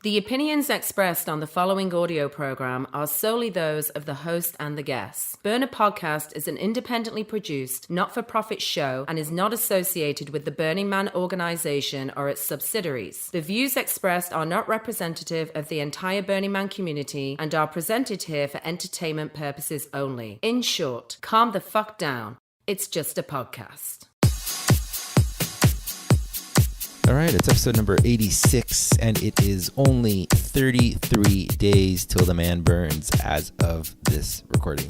The opinions expressed on the following audio program are solely those of the host and the guests. Burner Podcast is an independently produced, not-for-profit show and is not associated with the Burning Man organization or its subsidiaries. The views expressed are not representative of the entire Burning Man community and are presented here for entertainment purposes only. In short, calm the fuck down. It's just a podcast. All right, it's episode number 86, and it is only 33 days till the man burns as of this recording.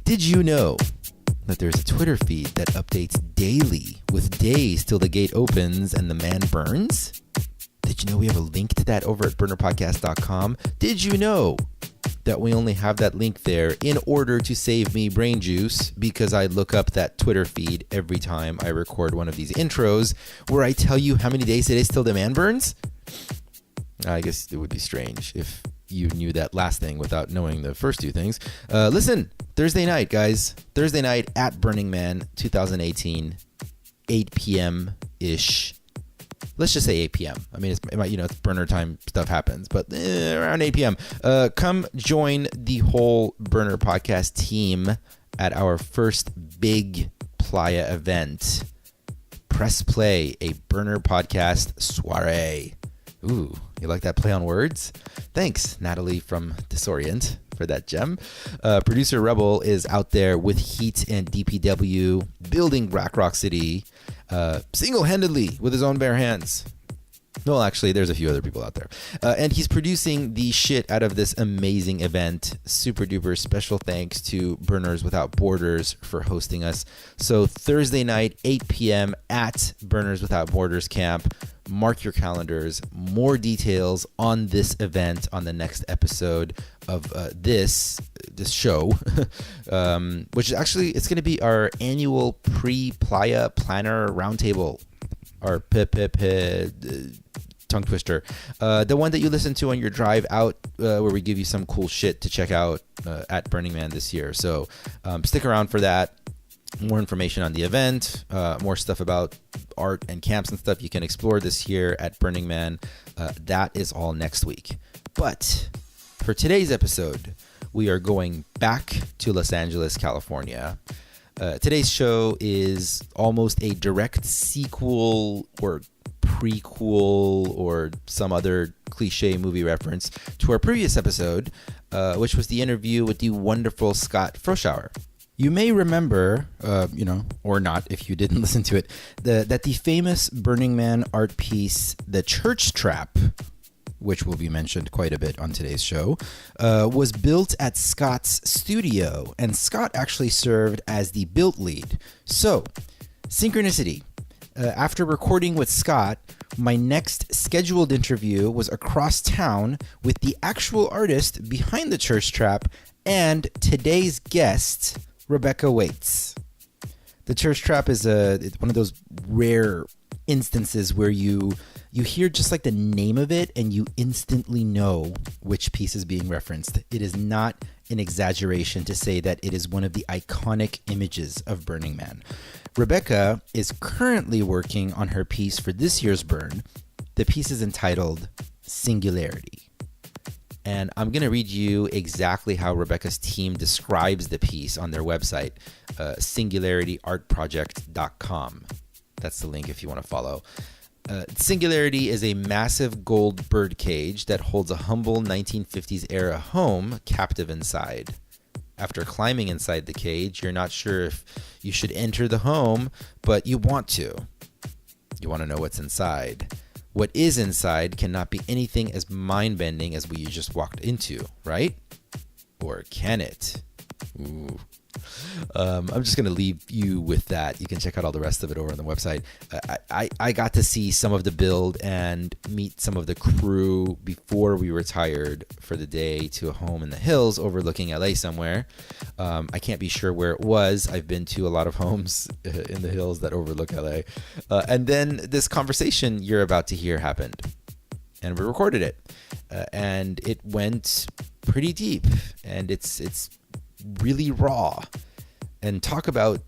Did you know that there's a Twitter feed that updates daily with days till the gate opens and the man burns? Did you know we have a link to that over at burnerpodcast.com? Did you know that we only have that link there in order to save me brain juice, because I look up that Twitter feed every time I record one of these intros where I tell you how many days it is till the man burns? I guess it would be strange if you knew that last thing without knowing the first two things. Listen, Thursday night, guys. Thursday night at Burning Man 2018, 8 p.m.-ish. Let's just say 8 p.m. I mean, it's burner time stuff happens, but around 8 p.m. Come join the whole Burner Podcast team at our first big Playa event. Press Play, a Burner Podcast soiree. Ooh, you like that play on words? Thanks, Natalie from Disorient, for that gem. Producer Rebel is out there with Heat and DPW, building Black Rock City, single-handedly with his own bare hands. Well, actually, there's a few other people out there. And he's producing the shit out of this amazing event. Super duper special thanks to Burners Without Borders for hosting us. So Thursday night, 8 p.m. at Burners Without Borders camp. Mark your calendars. More details on this event on the next episode of this show, which is actually, it's going to be our annual pre-Playa Planner Roundtable. Our tongue twister, the one that you listen to on your drive out, where we give you some cool shit to check out at Burning Man this year. So stick around for that. More information on the event, more stuff about art and camps and stuff you can explore this year at Burning Man. That is all next week. But for today's episode, we are going back to Los Angeles, California. Today's show is almost a direct sequel or prequel or some other cliche movie reference to our previous episode, which was the interview with the wonderful Scott Froschauer. You may remember, or not if you didn't listen to it, that the famous Burning Man art piece, The Church Trap, which will be mentioned quite a bit on today's show, was built at Scott's studio, and Scott actually served as the build lead. So, Synchronicity. After recording with Scott, my next scheduled interview was across town with the actual artist behind the Church Trap and today's guest, Rebecca Waits. The Church Trap is one of those rare instances where you hear just like the name of it and you instantly know which piece is being referenced. It is not an exaggeration to say that it is one of the iconic images of Burning Man. Rebecca is currently working on her piece for this year's Burn. The piece is entitled Singularity. And I'm going to read you exactly how Rebecca's team describes the piece on their website, singularityartproject.com. That's the link if you want to follow. Singularity is a massive gold bird cage that holds a humble 1950s era home captive inside. After climbing inside the cage, you're not sure if you should enter the home, but you want to. You want to know what's inside. What is inside cannot be anything as mind-bending as what you just walked into, right? Or can it? Ooh. I'm just going to leave you with that. You can check out all the rest of it over on the website. I got to see some of the build and meet some of the crew before we retired for the day to a home in the hills overlooking LA somewhere. I can't be sure where it was. I've been to a lot of homes in the hills that overlook LA. And then this conversation you're about to hear happened. And we recorded it. And it went pretty deep. And it's really raw. And talk about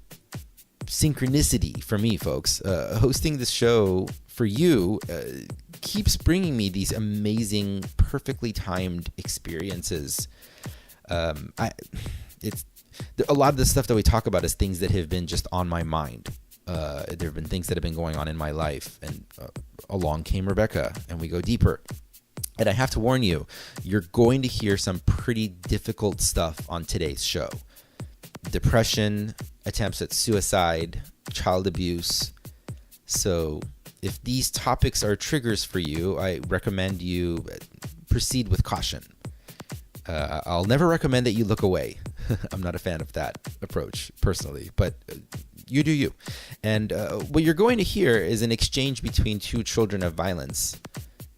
synchronicity for me, folks. Hosting this show for you keeps bringing me these amazing, perfectly timed experiences. A lot of the stuff that we talk about is things that have been just on my mind. There have been things that have been going on in my life, and along came Rebecca, and we go deeper. And I have to warn you, you're going to hear some pretty difficult stuff on today's show. Depression, attempts at suicide, child abuse. So if these topics are triggers for you, I recommend you proceed with caution. I'll never recommend that you look away. I'm not a fan of that approach personally, but you do you. And what you're going to hear is an exchange between two children of violence,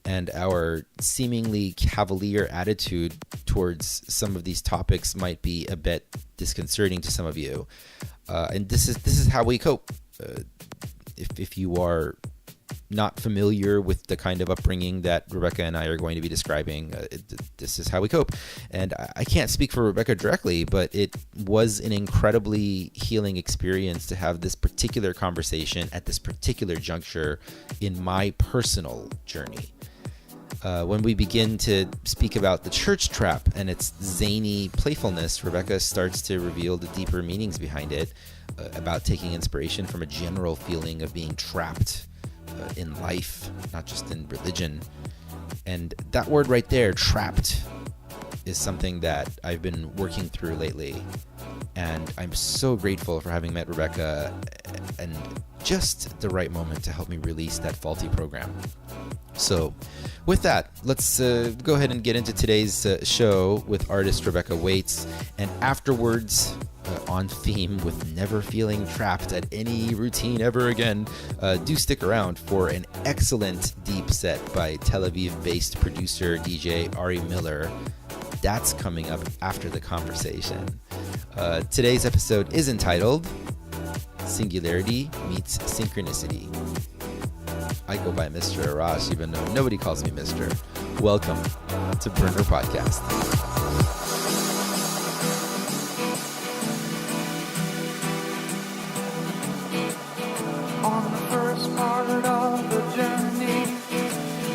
and our seemingly cavalier attitude towards some of these topics might be a bit disconcerting to some of you. And this is how we cope. If you are not familiar with the kind of upbringing that Rebecca and I are going to be describing, this is how we cope. And I can't speak for Rebecca directly, but it was an incredibly healing experience to have this particular conversation at this particular juncture in my personal journey. When we begin to speak about the church trap and its zany playfulness, Rebecca starts to reveal the deeper meanings behind it, about taking inspiration from a general feeling of being trapped in life, not just in religion. And that word right there, trapped, is something that I've been working through lately. And I'm so grateful for having met Rebecca and just the right moment to help me release that faulty program. So with that, let's go ahead and get into today's show with artist Rebecca Waits. And afterwards, on theme with never feeling trapped at any routine ever again, do stick around for an excellent deep set by Tel Aviv-based producer DJ Ari Miller. That's coming up after the conversation. Today's episode is entitled Singularity Meets Synchronicity. I go by Mr. Arash, even though nobody calls me Mr. Welcome to Burner Podcast. On the first part of the journey,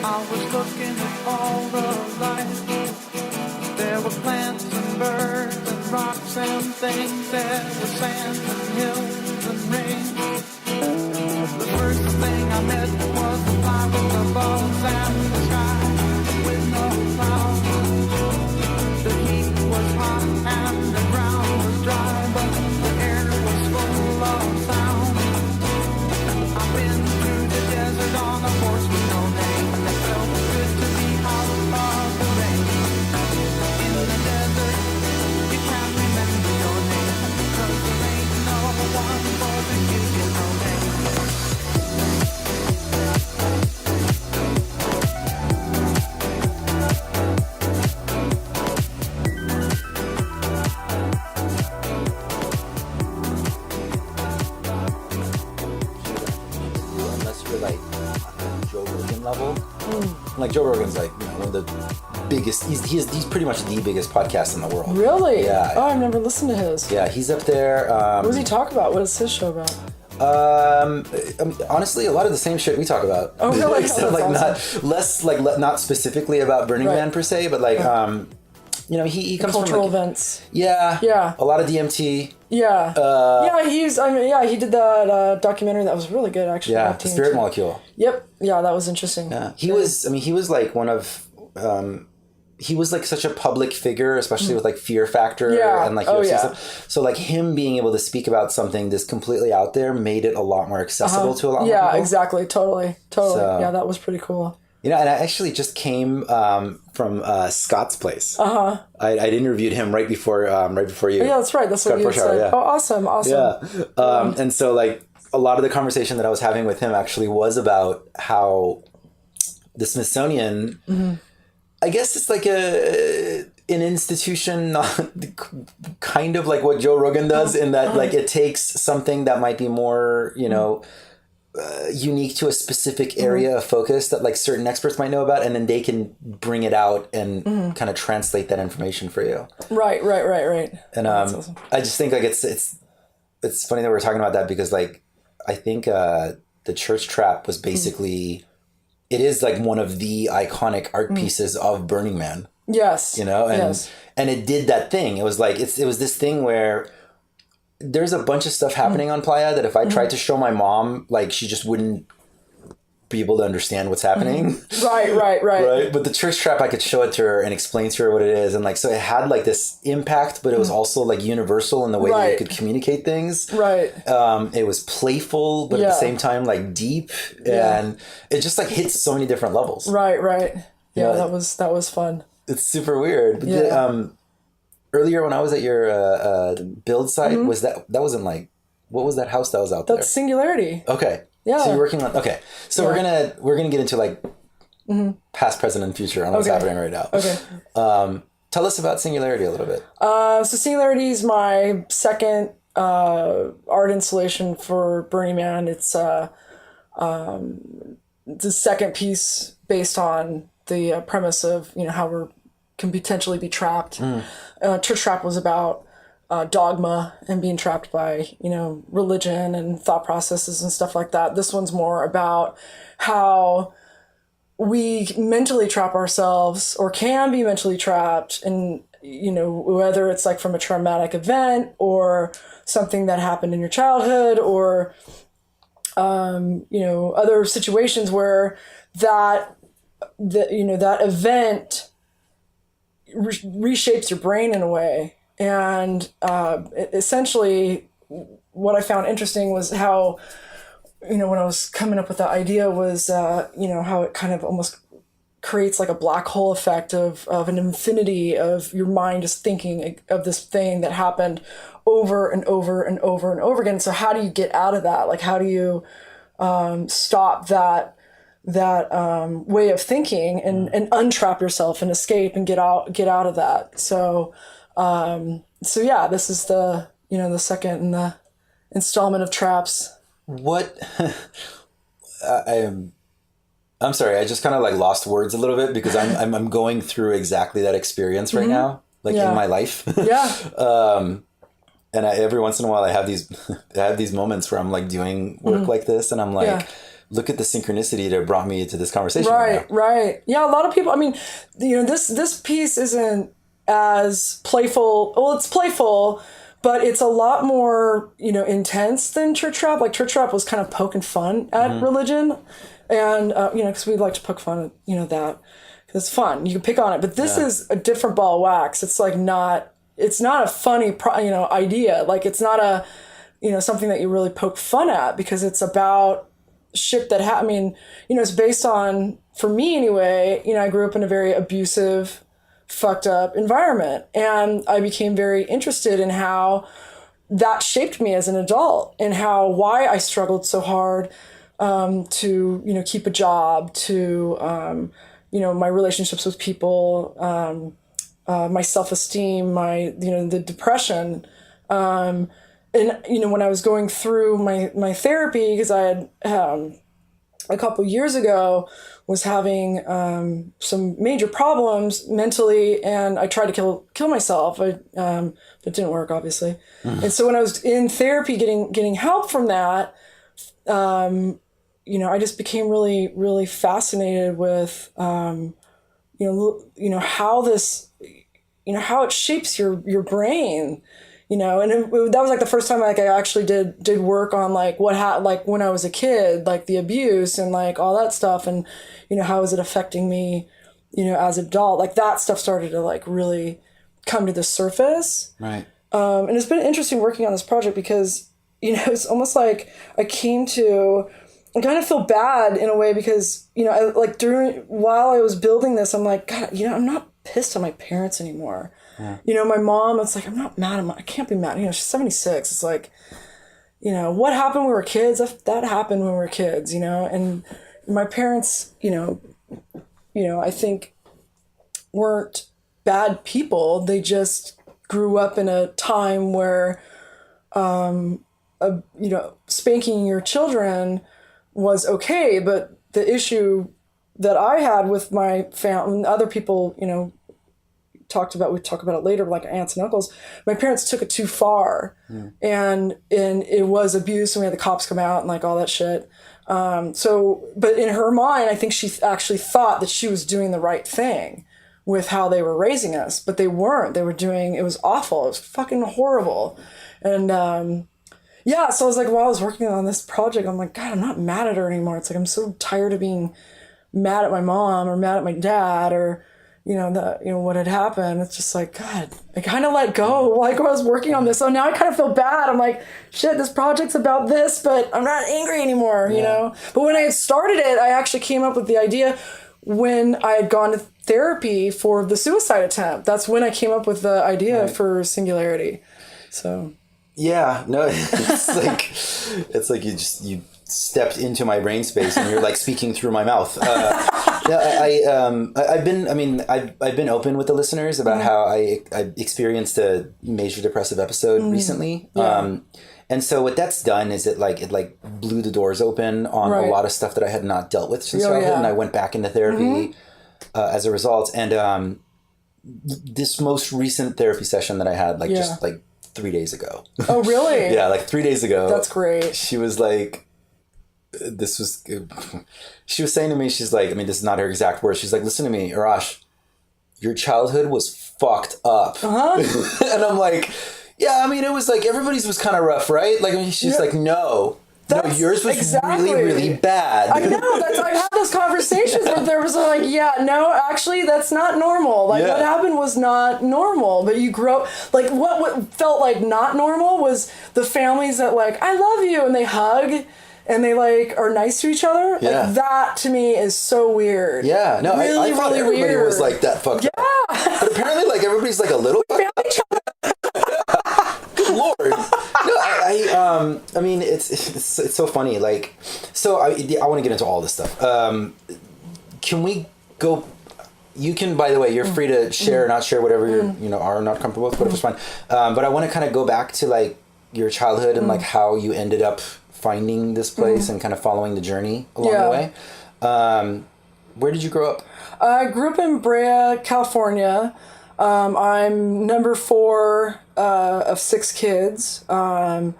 I was looking at all the life. There were plants and birds and rocks and things. There was sand and hills and rain. The first thing I met was the fly with the bugs and the sky with no clouds. The heat was hot and the ground was dry, but the air was full of sound. I've been through the desert on a horse with no name. It felt good to be out of the rain. In the desert, you can't remember your name, 'cause there ain't no one for to give you no name. Like Joe Rogan's like, you know, one of the biggest. He's pretty much the biggest podcast in the world. Really? Yeah. Oh, I've never listened to his. Yeah, he's up there. What does he talk about? What is his show about? Honestly, a lot of the same shit we talk about. Oh, really? Except like awesome. not specifically about Burning Man per se, but like you know, he comes cultural from like, events. Yeah. Yeah. A lot of DMT. Yeah. He did that documentary that was really good actually. Yeah. The Spirit Molecule. Yep. Yeah, that was interesting. Yeah. He was like one of he was like such a public figure, especially with like Fear Factor and like UFC stuff. So like him being able to speak about something this completely out there made it a lot more accessible to a lot more people. Yeah, exactly. Totally. So, yeah, that was pretty cool. You know, and I actually just came from Scott's place. I interviewed him right before you. Yeah, that's right. That's what you said. Yeah. Oh, awesome. Yeah. And so like a lot of the conversation that I was having with him actually was about how the Smithsonian, I guess it's like an institution, not kind of like what Joe Rogan does, in that like it takes something that might be more, you know, unique to a specific area of focus that like certain experts might know about, and then they can bring it out and kind of translate that information for you. Right. And awesome. I just think like it's funny that we're talking about that, because like I think the church trap was basically it is like one of the iconic art pieces of Burning Man. Yes. You know, and it did that thing. It was like it was this thing where there's a bunch of stuff happening on Playa that if I tried to show my mom, like she just wouldn't be able to understand what's happening. Right. But the tourist trap, I could show it to her and explain to her what it is, and like so it had like this impact, but it was also like universal in the way that it could communicate things. Right. It was playful, but at the same time like deep, and it just like hits so many different levels. Right. Yeah, that was fun. It's super weird. But earlier when I was at your build site, was that wasn't like, what was that house that was out there? That's Singularity. Okay. Yeah. So you're working on, okay. So we're gonna get into like past, present, and future on what's happening right now. Okay. Tell us about Singularity a little bit. So Singularity is my second art installation for Burning Man. It's the second piece based on the premise of, you know, how we can potentially be trapped. Church Trap was about dogma and being trapped by, you know, religion and thought processes and stuff like that. This one's more about how we mentally trap ourselves or can be mentally trapped, and, you know, whether it's like from a traumatic event or something that happened in your childhood or, you know, other situations where that event reshapes your brain in a way. And essentially what I found interesting was how, you know, when I was coming up with the idea was, you know, how it kind of almost creates like a black hole effect of an infinity of your mind just thinking of this thing that happened over and over and over and over again. So how do you get out of that? Like, how do you stop that way of thinking and untrap yourself and escape and get out of that? So yeah, this is the, you know, the second in the installment of traps. What I'm sorry, I just kind of like lost words a little bit because I'm going through exactly that experience right now, like in my life. And every once in a while I have these moments where I'm like doing work like this, and I'm like, look at the synchronicity that brought me to this conversation. Right. Yeah, a lot of people, I mean, you know, this piece isn't as playful. Well, it's playful, but it's a lot more, you know, intense than Church Trap. Like Church Trap was kind of poking fun at religion, and you know, because we like to poke fun at, you know, that because it's fun. You can pick on it, but this is a different ball of wax. It's like it's not a funny, you know, idea. Like it's not a, you know, something that you really poke fun at, because it's about shit that I mean, you know, it's based on, for me anyway, you know, I grew up in a very abusive, fucked up environment, and I became very interested in how that shaped me as an adult, and why I struggled so hard to, you know, keep a job, to you know, my relationships with people, my self-esteem, my, you know, the depression, and, you know, when I was going through my therapy, because I had a couple years ago was having some major problems mentally, and I tried to kill myself. It didn't work, obviously. And so when I was in therapy, getting help from that, you know, I just became really, really fascinated with, you know how this, you know, how it shapes your brain. You know, and that was like the first time like I actually did work on like like when I was a kid, like the abuse and like all that stuff, and, you know, how is it affecting me, you know, as an adult? Like that stuff started to like really come to the surface. Right. And it's been interesting working on this project because, you know, it's almost like I kind of feel bad in a way because, you know, while I was building this, I'm like, God, you know, I'm not pissed at my parents anymore. Yeah. You know, my mom, it's like, I'm not mad at I can't be mad. You know, she's 76. It's like, you know, what happened when we were kids? That happened when we were kids, you know, and my parents, you know, I think weren't bad people. They just grew up in a time where, you know, spanking your children was okay. But the issue that I had with my family and other people, you know, we talk about it later, like aunts and uncles, my parents took it too far, and it was abuse, and we had the cops come out and like all that shit. But in her mind, I think she actually thought that she was doing the right thing with how they were raising us, but they weren't. They were doing, it was awful. It was fucking horrible. And, so I was like, while I was working on this project, I'm like, God, I'm not mad at her anymore. It's like, I'm so tired of being mad at my mom or mad at my dad or, what had happened. It's just like, God, I kind of let go like when I was working on this. So now I kind of feel bad. I'm like, shit, this project's about this, but I'm not angry anymore, But when I had started it, I actually came up with the idea when I had gone to therapy for the suicide attempt. That's when I came up with the idea for Singularity. So. Yeah, no, it's like you stepped into my brain space and you're like speaking through my mouth. I've been open with the listeners about how I experienced a major depressive episode recently. Yeah. And so what that's done is it blew the doors open on a lot of stuff that I had not dealt with since childhood, and I went back into therapy as a result. And this most recent therapy session that I had, just 3 days ago. Oh, really? Yeah, 3 days ago. That's great. She was like, she was saying to me, she's like, I mean, this is not her exact words. She's like, listen to me, Arash, your childhood was fucked up. And I'm like, yeah, I mean, it was like, everybody's was kind of rough, right? She's like, no, yours was really, really bad. I know. I've had those conversations where there was like, no, actually, that's not normal. What happened was not normal. But you grow, what felt like not normal was the families that I love you, and they hug, and they are nice to each other. Yeah. That to me is so weird. Yeah, no, really, I thought really everybody weird. was like that fucked up. But apparently, everybody's a little fucked up. Good Lord. No, I mean, it's so funny. So I want to get into all this stuff. Can we go? You can, by the way, you're free to share or not share whatever you are not comfortable with, whatever's fine. But I want to kind of go back to your childhood and how you ended up finding this place and kind of following the journey along the way. Where did you grow up? I grew up in Brea, California. I'm number 4 of 6 kids. My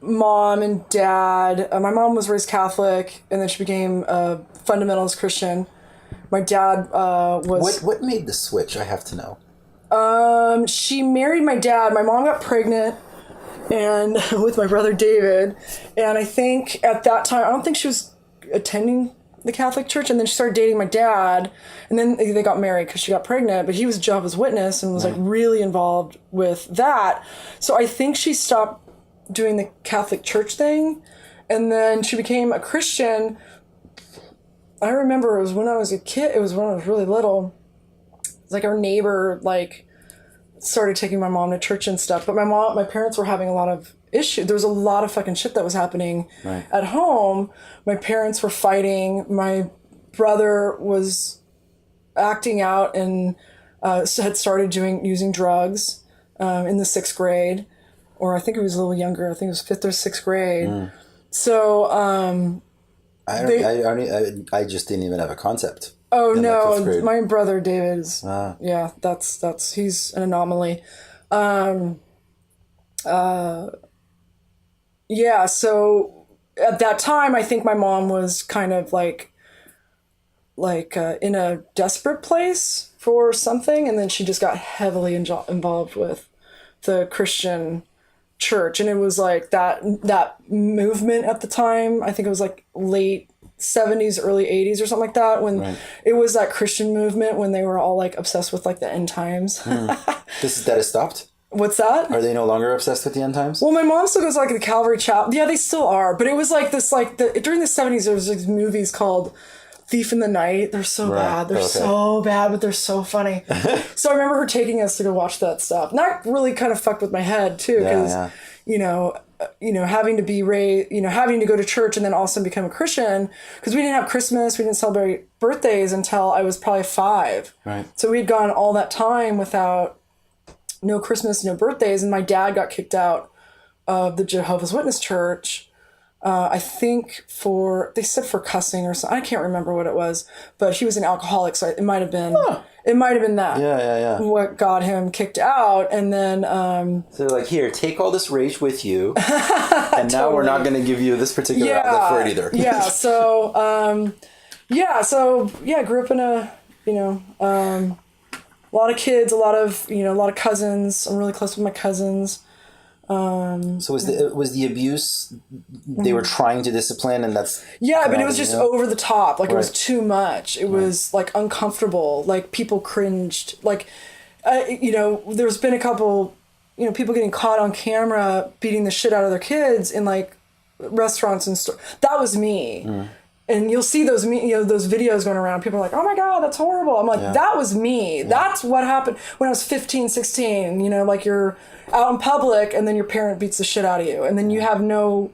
mom and dad, my mom was raised Catholic, and then she became a fundamentalist Christian. My dad was... What made the switch? I have to know. She married my dad. My mom got pregnant and with my brother David. And I think at that time, I don't think she was attending the Catholic Church, and then she started dating my dad, and then they got married because she got pregnant, but he was a Jehovah's Witness and was really involved with that. So I think she stopped doing the Catholic Church thing, and then she became a Christian. I remember it was when I was a kid, it was when I was really little. It's our neighbor started taking my mom to church and stuff, but my parents were having a lot of issue. There was a lot of fucking shit that was happening at home. My parents were fighting. My brother was acting out and had started using drugs in the 6th grade, or I think it was a little younger. I think it was 5th or 6th grade. So I just didn't even have a concept. Oh no, my brother David is that's he's an anomaly. So at that time, I think my mom was kind of in a desperate place for something, and then she just got heavily involved with the Christian church, and it was that movement at the time. I think it was late 70s, early 80s or something like that, when it was that Christian movement when they were all obsessed with the end times. That has stopped? What's that? Are they no longer obsessed with the end times? Well, my mom still goes the Calvary Chapel. Yeah, they still are. But it was during the 70s, there was these movies called Thief in the Night. They're so bad. They're so bad, but they're so funny. So I remember her taking us to go watch that stuff. And that really kind of fucked with my head too, because, having to be raised, having to go to church and then also become a Christian, because we didn't have Christmas, we didn't celebrate birthdays until I was probably 5. Right. So we'd gone all that time without no Christmas, no birthdays, and my dad got kicked out of the Jehovah's Witness church. I think they said for cussing or something. I can't remember what it was, but he was an alcoholic, so it might have been. Huh. It might have been that. Yeah. What got him kicked out. And then... so they're like, here, take all this rage with you. And now we're not going to give you this particular outlet for it either. Grew up in a, a lot of kids, a lot of cousins. I'm really close with my cousins. So was the abuse they were trying to discipline, and that's but it was just over the top. Like, right. It was too much. It was like uncomfortable. Like, people cringed. Like, there's been a couple, people getting caught on camera beating the shit out of their kids in like restaurants and stores. That was me. And you'll see those those videos going around. People are like, oh my God, that's horrible. I'm like, that was me. That's what happened when I was 15, 16. Like, you're out in public and then your parent beats the shit out of you. And then you have no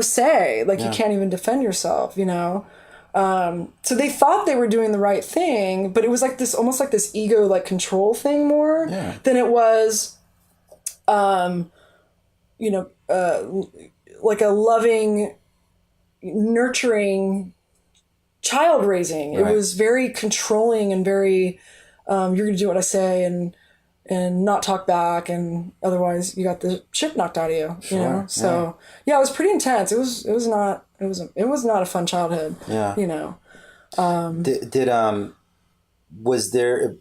say. Like, you can't even defend yourself, So they thought they were doing the right thing, but it was like this, almost like this ego, like, control thing more than it was, like a loving, nurturing child raising. Right. It was very controlling and very you're gonna do what I say and not talk back, and otherwise you got the shit knocked out of you. So it was pretty intense. It was not a fun childhood. Was there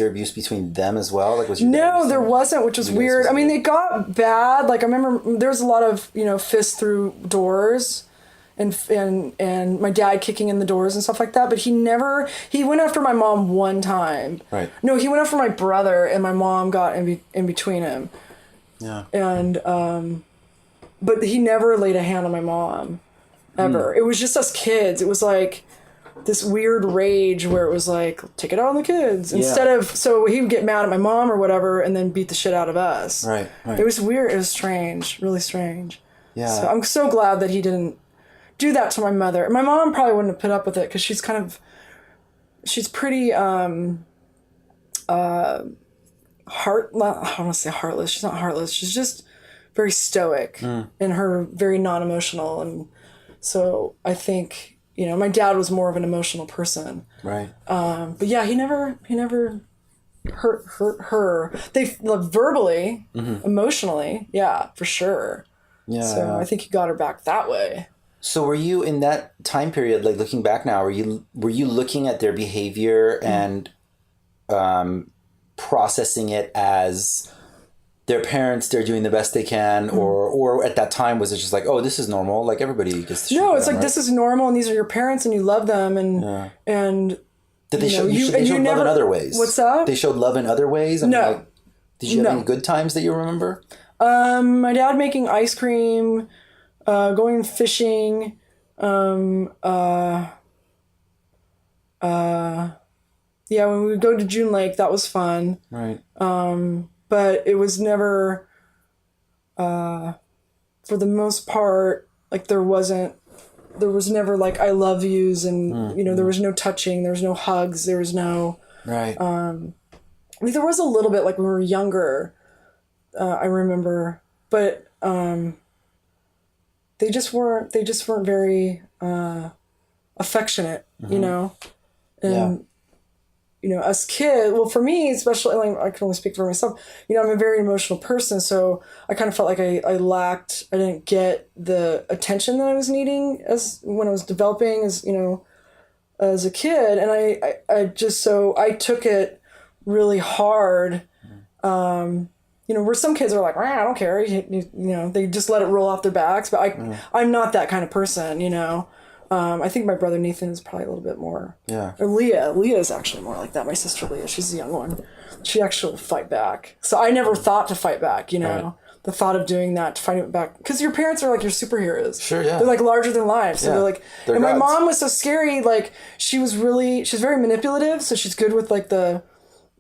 abuse between them as well? Like, no, there wasn't, which was weird. I mean, it got bad. Like, I remember there was a lot of fists through doors. And my dad kicking in the doors and stuff like that, but he went after my mom one time. Right. No, he went after my brother, and my mom got in between him. Yeah. And but he never laid a hand on my mom, ever. It was just us kids. It was like this weird rage where it was like, take it out on the kids instead of, so he would get mad at my mom or whatever and then beat the shit out of us. Right. It was weird. It was strange, really strange. Yeah. So I'm so glad that he didn't do that to my mother. My mom probably wouldn't have put up with it because she's pretty I don't want to say heartless. She's not heartless. She's just very stoic and her very non-emotional. And so I think, my dad was more of an emotional person. Right. But yeah, he never hurt her. They verbally, emotionally. Yeah, for sure. Yeah. So I think he got her back that way. So were you in that time period, like looking back now, were you looking at their behavior and processing it as their parents, they're doing the best they can, or at that time was it just like, oh, this is normal, like everybody gets to No, it's like, right? This is normal and these are your parents and you love them and did they show love in other ways? What's up? They showed love in other ways? No. Did you have any good times that you remember? My dad making ice cream, going fishing, when we would go to June Lake, that was fun. Right. But it was never, for the most part, like there was never like I love yous and, there was no touching, there was no hugs, there was no, right. I mean, there was a little bit like when we were younger, I remember, but, they just weren't very affectionate, and us kids. Well, for me, especially, like, I can only speak for myself. I'm a very emotional person, so I kind of felt like I didn't get the attention that I was needing when I was developing as a kid, and I took it really hard. Where some kids are like, I don't care, they just let it roll off their backs. But I'm not that kind of person, I think my brother Nathan is probably a little bit more. Yeah. Or Leah is actually more like that. My sister Leah, she's the young one. She actually will fight back. So I never thought to fight back, Right. The thought of doing that, to fighting back. Because your parents are like your superheroes. Sure, yeah. They're like larger than life. So they're like, they're and gods. My mom was so scary. Like, she's very manipulative. So she's good with like the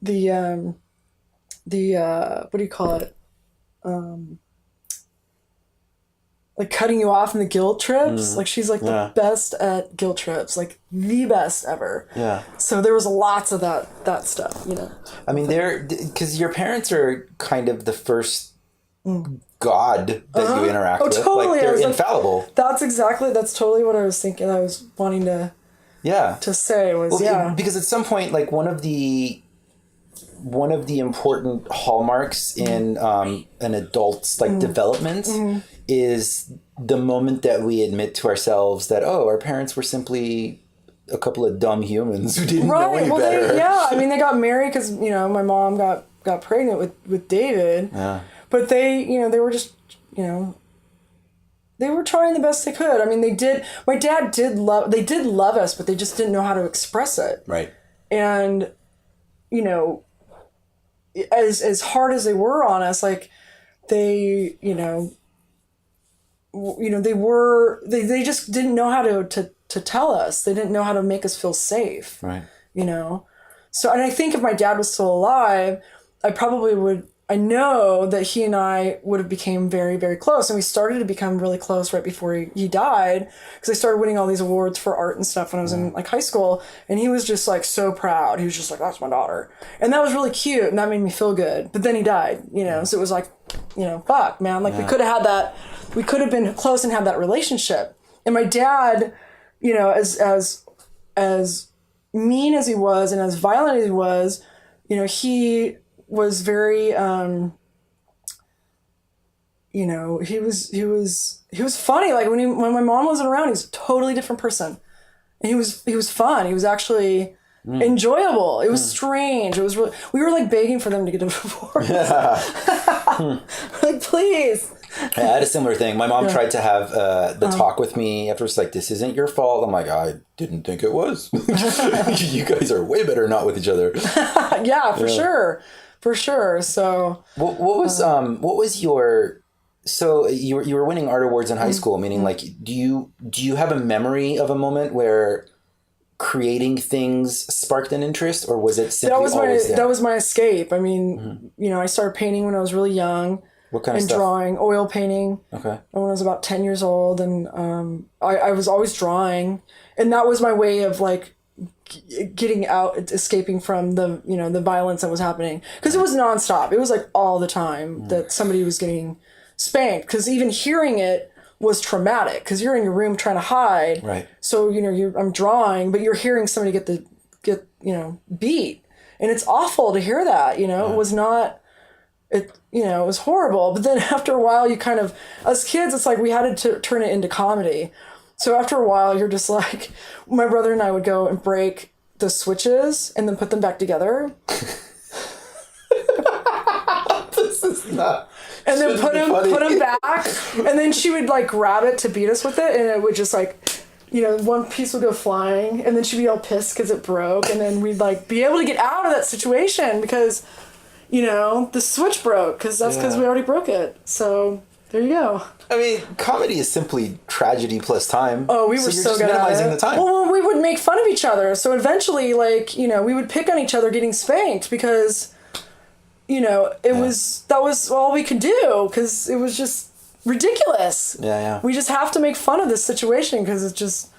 what do you call it? Like cutting you off in the guilt trips. Like she's like the best at guilt trips, like the best ever. Yeah. So there was lots of that stuff, I mean, because your parents are kind of the first God that you interact with. Totally. Like, they're infallible. Like, that's totally what I was thinking. I was wanting to say was, because at some point, like one of the one of the important hallmarks in an adult's like development is the moment that we admit to ourselves that, oh, our parents were simply a couple of dumb humans who didn't know any better. They got married because, my mom got pregnant with David. Yeah. But they were just, they were trying the best they could. I mean, my dad did love us, but they just didn't know how to express it. Right. And, as hard as they were on us, like they, they just didn't know how to tell us. They didn't know how to make us feel safe. Right. So, and I think if my dad was still alive, I know that he and I would have became very, very close. And we started to become really close right before he died, because I started winning all these awards for art and stuff when I was in like high school. And he was just like so proud. He was just like, that's my daughter. And that was really cute. And that made me feel good. But then he died, so it was like, fuck, man. Like we could have had that. We could have been close and had that relationship. And my dad, as mean as he was and as violent as he was, he was very, he was funny. Like when my mom wasn't around, he was a totally different person. And he was fun. He was actually enjoyable. It was strange. It was really, we were like begging for them to get a divorce. Like, please. I had a similar thing. My mom tried to have the talk with me afterwards, like, this isn't your fault. I'm like, I didn't think it was. You guys are way better not with each other. Yeah, for sure. For sure. So what was your, so you were winning art awards in high school, meaning like, do you have a memory of a moment where creating things sparked an interest, or was it simply always there? That was my escape. I mean, I started painting when I was really young. What kind of stuff? Drawing, oil painting. Okay. When I was about 10 years old, and I was always drawing, and that was my way of like getting out, escaping from the the violence that was happening, because it was nonstop. It was like all the time that somebody was getting spanked, because even hearing it was traumatic, because you're in your room trying to hide. Right. So I'm drawing, but you're hearing somebody get beat, and it's awful to hear that. It was not. It was horrible. But then after a while, you kind of, as kids, it's like we had to turn it into comedy. So after a while, you're just like, my brother and I would go and break the switches and then put them back together. This is not. And then put them back. And then she would like grab it to beat us with it, and it would just like, one piece would go flying, and then she'd be all pissed because it broke, and then we'd like be able to get out of that situation because, the switch broke, because we already broke it. So there you go. I mean, comedy is simply tragedy plus time. Oh, we were so good minimizing the time. Well, we would make fun of each other. So eventually, like, we would pick on each other getting spanked because, that was all we could do, because it was just ridiculous. Yeah. We just have to make fun of this situation because it's just,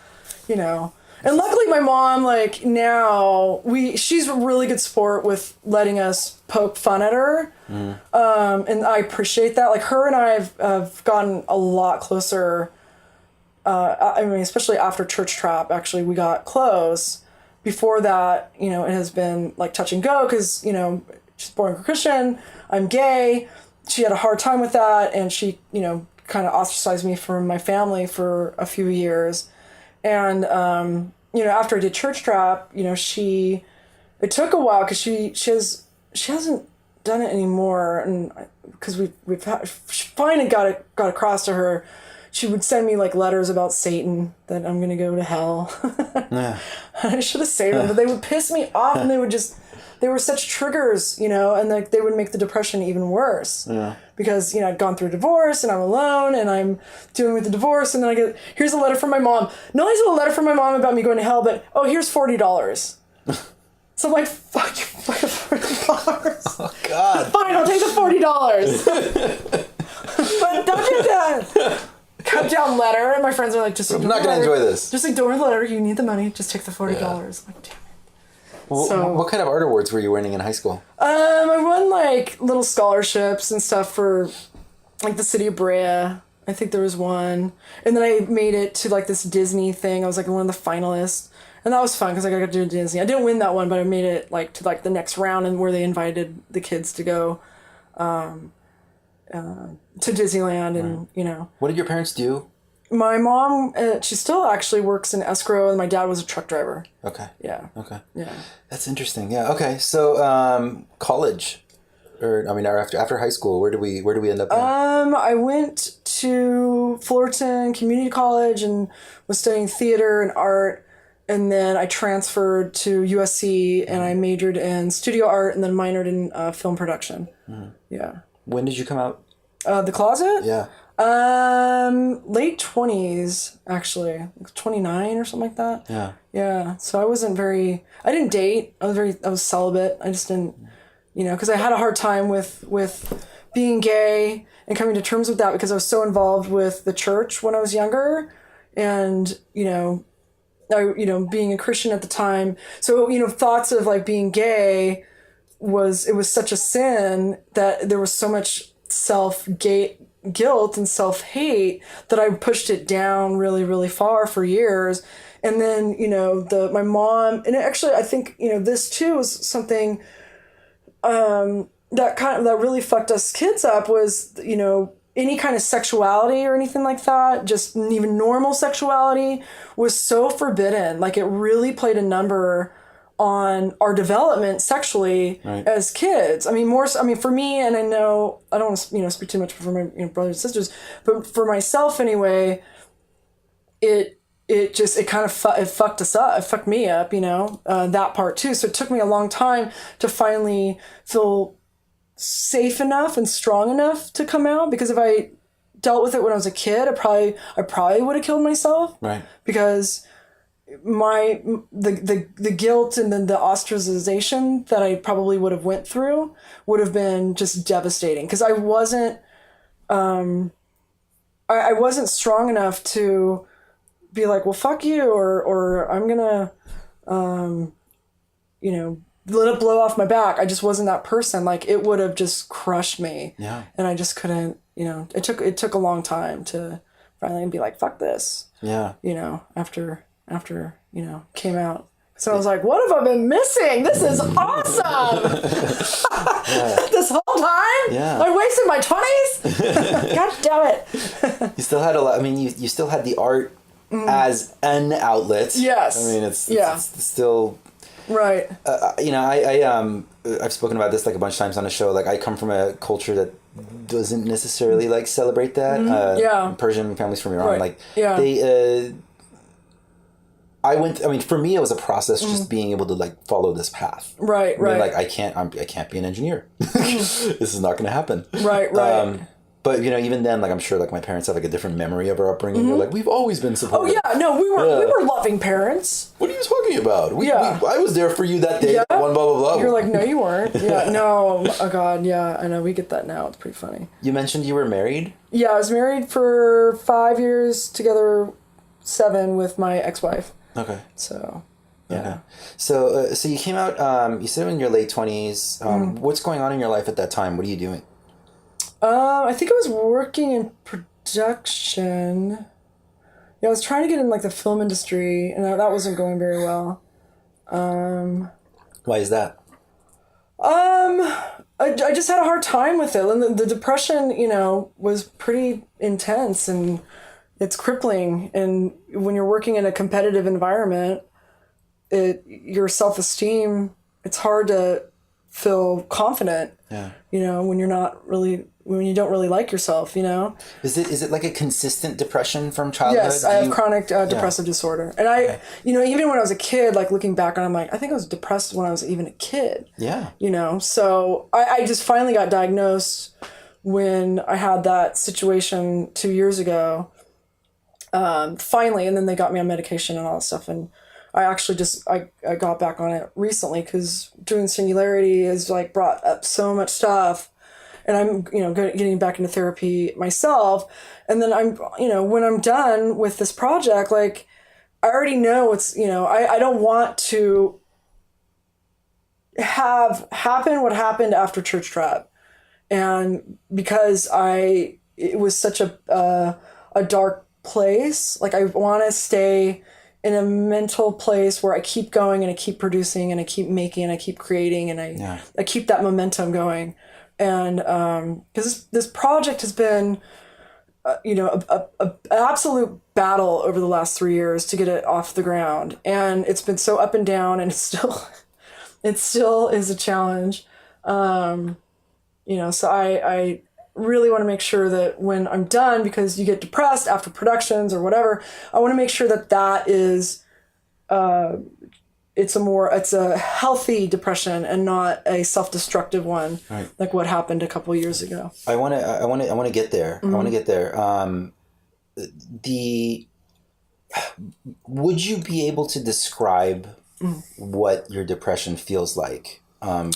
And luckily my mom, like, now, she's a really good sport with letting us poke fun at her. And I appreciate that. Like, her and I have gotten a lot closer. Especially after Church Trap, actually, we got close. Before that, it has been, like, touch and go, because, she's born Christian, I'm gay. She had a hard time with that, and she, kind of ostracized me from my family for a few years. And, after I did Church Trap, it took a while, because she hasn't done it anymore. And because we've finally got across to her, she would send me like letters about Satan, that I'm going to go to hell. Yeah. I should have saved them, but they would piss me off, and they were such triggers, and like they would make the depression even worse. Yeah. Because, I'd gone through a divorce, and I'm alone, and I'm dealing with the divorce, and then I get, here's a letter from my mom. Not only is it a letter from my mom about me going to hell, but, oh, here's $40. So I'm like, fuck you, $40. Oh, God. Fine, I'll take the $40. But don't do that. Cut down letter, and my friends are like, I'm not going to enjoy this. Just ignore the letter, you need the money, just take the $40. Yeah. Like, damn it. What kind of art awards were you winning in high school? I won like little scholarships and stuff for like the city of Brea. I think there was one. And then I made it to like this Disney thing. I was like one of the finalists. And that was fun because I got to do Disney. I didn't win that one, but I made it like to like the next round, and where they invited the kids to go to Disneyland, and you know. What did your parents do? My mom, she still actually works in escrow, and my dad was a truck driver. Okay. Yeah. Okay. Yeah. That's interesting. Yeah. Okay. So, college, or after high school, where do we end up? I went to Fullerton Community College and was studying theater and art, and then I transferred to USC and I majored in studio art and then minored in film production. Yeah. When did you come out? The closet? Yeah. Late 20s, actually. Like 29 or something like that. Yeah. Yeah. So I didn't date. I was celibate. I just didn't, you know, because I had a hard time with being gay and coming to terms with that because I was so involved with the church when I was younger, and, you know, being a Christian at the time. So, you know, thoughts of like being gay was such a sin that there was so much guilt and self-hate that I pushed it down really, really far for years. And then, you know, my mom, and actually I think, you know, this too was something that really fucked us kids up was, you know, any kind of sexuality or anything like that, just even normal sexuality was so forbidden. Like it really played a number on our development sexually as kids. I mean, for me, and I know I don't want to, you know, speak too much for my brothers and sisters, but for myself anyway, it kind of fucked us up. It fucked me up, you know, that part too. So it took me a long time to finally feel safe enough and strong enough to come out, because if I dealt with it when I was a kid, I probably would have killed myself. Right. Because the guilt and then the ostracization that I probably would have went through would have been just devastating, because I wasn't I wasn't strong enough to be like, well, fuck you, or I'm gonna you know, let it blow off my back. I just wasn't that person. Like it would have just crushed me. Yeah. And I just couldn't, you know, it took a long time to finally be like, fuck this. Yeah. You know, after, you know, came out. So I was like, what have I been missing? This is awesome. This whole time? Yeah. I wasted my 20s? God damn it. You still had a lot. I mean, you still had the art as an outlet. Yes. I mean, it's still... Right. You know, I've spoken about this like a bunch of times on the show. Like I come from a culture that doesn't necessarily like celebrate that. Persian families from Iran, like they. I mean, for me, it was a process just being able to like follow this path. Right. I mean, like I can't be an engineer. This is not going to happen. Right. But, you know, even then, like, I'm sure, like, my parents have, like, a different memory of our upbringing. They're like, we've always been supportive. Oh, yeah. No, we were loving parents. What are you talking about? I was there for you that day. Yeah. One blah, blah, blah. You're like, no, you weren't. Yeah. No. Oh, God. Yeah. I know. We get that now. It's pretty funny. You mentioned you were married? Yeah. I was married for 5 years, together 7 with my ex-wife. Okay. So... Yeah. Okay. So you came out, you said in your late 20s. What's going on in your life at that time? What are you doing? I think I was working in production. Yeah, I was trying to get in like the film industry, and that wasn't going very well. Why is that? I just had a hard time with it, and the depression, you know, was pretty intense, and it's crippling. And when you're working in a competitive environment, your self-esteem, it's hard to feel confident. Yeah. You know, when you don't really like yourself, you know? Is it like a consistent depression from childhood? Yes, I have chronic depressive disorder. And you know, even when I was a kid, like looking back on it, I'm like, I think I was depressed when I was even a kid. Yeah. You know, so I just finally got diagnosed when I had that situation 2 years ago. Finally, and then they got me on medication and all that stuff. And I actually I got back on it recently because doing Singularity has like brought up so much stuff, and I'm, you know, getting back into therapy myself. And then I'm, you know, when I'm done with this project, like I already know it's, you know, I don't want to have happen what happened after Church Trap. And because it was such a dark place, like I want to stay in a mental place where I keep going and I keep producing and I keep making and I keep creating and I keep that momentum going. And because this project has been, a absolute battle over the last 3 years to get it off the ground. And it's been so up and down, and it still is a challenge. So I really want to make sure that when I'm done, because you get depressed after productions or whatever, I want to make sure that is, it's a healthy depression and not a self-destructive one, right, like what happened a couple of years ago. I want to get there. Mm-hmm. I want to get there. Would you be able to describe what your depression feels like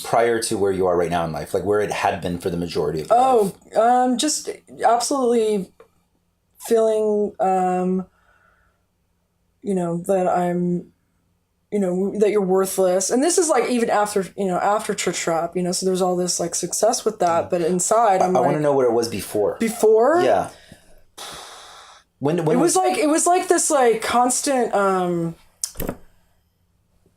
prior to where you are right now in life, like where it had been for the majority of your life? Just absolutely feeling, that I'm, that you're worthless. And this is like even after Church Trap, so there's all this like success with that, but inside I want to know what it was before. Before? Yeah. When it was like this like constant,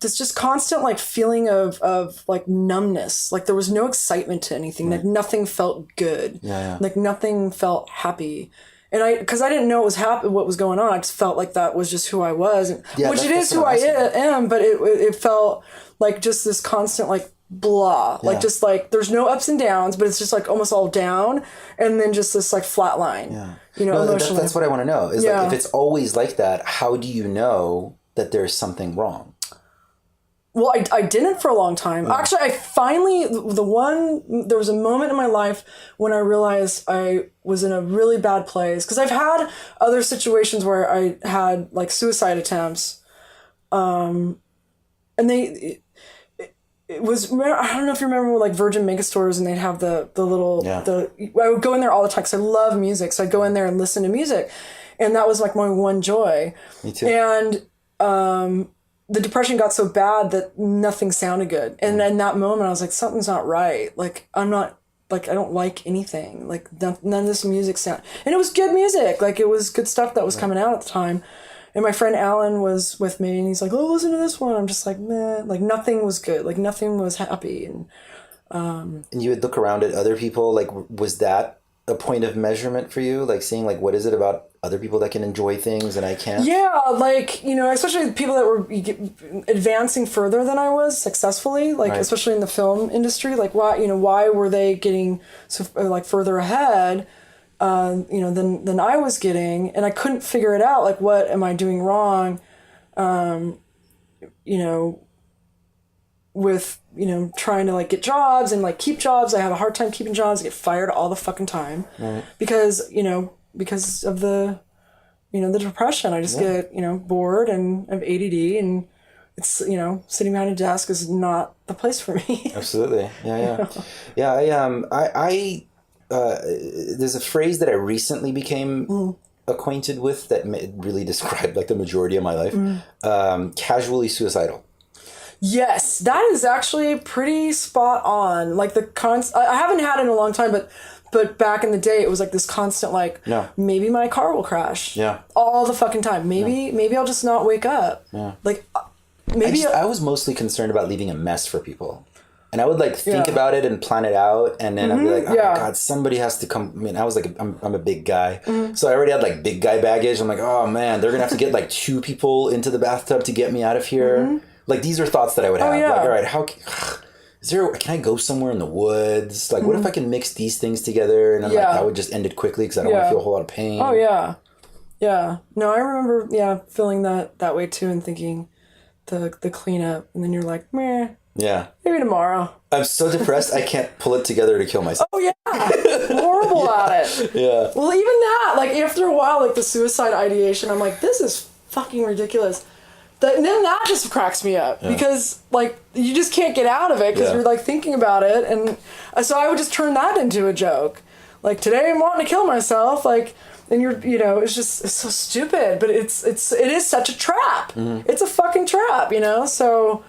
this just constant like feeling of like numbness. Like there was no excitement to anything. Like nothing felt good. Yeah. Like nothing felt happy. And because I didn't know what was going on. I just felt like that was just who I was, which it is who I am. But it felt like just this constant like blah, like just like there's no ups and downs, but it's just like almost all down, and then just this like flat line. Yeah, emotionally. That's what I want to know. Is like if it's always like that, how do you know that there's something wrong? Well, I didn't for a long time. Yeah. Actually, there was a moment in my life when I realized I was in a really bad place. Because I've had other situations where I had like suicide attempts. And it was, I don't know if you remember like Virgin Megastores, and they'd have the little, I would go in there all the time because I love music. So I'd go in there and listen to music. And that was like my one joy. Me too. And, the depression got so bad that nothing sounded good. And in that moment, I was like, something's not right. Like, I'm not, like, I don't like anything. Like, none of this music sound. And it was good music. Like, it was good stuff that was coming out at the time. And my friend Alan was with me, and he's like, oh, listen to this one. I'm just like, meh. Like, nothing was good. Like, nothing was happy. And you would look around at other people. Like, was that a point of measurement for you? Like, seeing, like, what is it about other people that can enjoy things and I can't? Yeah, like, especially people that were advancing further than I was successfully, like, right, especially in the film industry. Like, why were they getting so, like, further ahead, than I was getting? And I couldn't figure it out. Like, what am I doing wrong? With, trying to like get jobs and like keep jobs. I have a hard time keeping jobs. I get fired all the fucking time. Right. Because of the, the depression. I just get, bored and have ADD, and it's, sitting behind a desk is not the place for me. Absolutely. Yeah. Yeah. I there's a phrase that I recently became acquainted with that really described like the majority of my life. Casually suicidal. Yes, that is actually pretty spot on. Like I haven't had it in a long time, but back in the day, it was like this constant, like, maybe my car will crash. Yeah. All the fucking time. Maybe I'll just not wake up. Yeah. Like, maybe I was mostly concerned about leaving a mess for people. And I would like think about it and plan it out, and then I'd be like, oh God, somebody has to come. I mean, I was like, I'm a big guy, so I already had like big guy baggage. I'm like, oh man, they're gonna have to get like 2 people into the bathtub to get me out of here. Like, these are thoughts that I would have. Like, all right, can I go somewhere in the woods? Like, what if I can mix these things together? And then like that would just end it quickly because I don't want to feel a whole lot of pain. Oh yeah, yeah. No, I remember feeling that way too, and thinking the cleanup, and then you're like, meh. Yeah. Maybe tomorrow. I'm so depressed I can't pull it together to kill myself. Oh yeah, horrible at it. Yeah. Well, even that, like after a while, like the suicide ideation, I'm like, this is fucking ridiculous. And then that just cracks me up because like you just can't get out of it because you're like thinking about it, and so I would just turn that into a joke. Like, today I'm wanting to kill myself, like, and it's so stupid, but it is such a trap. It's a fucking trap, so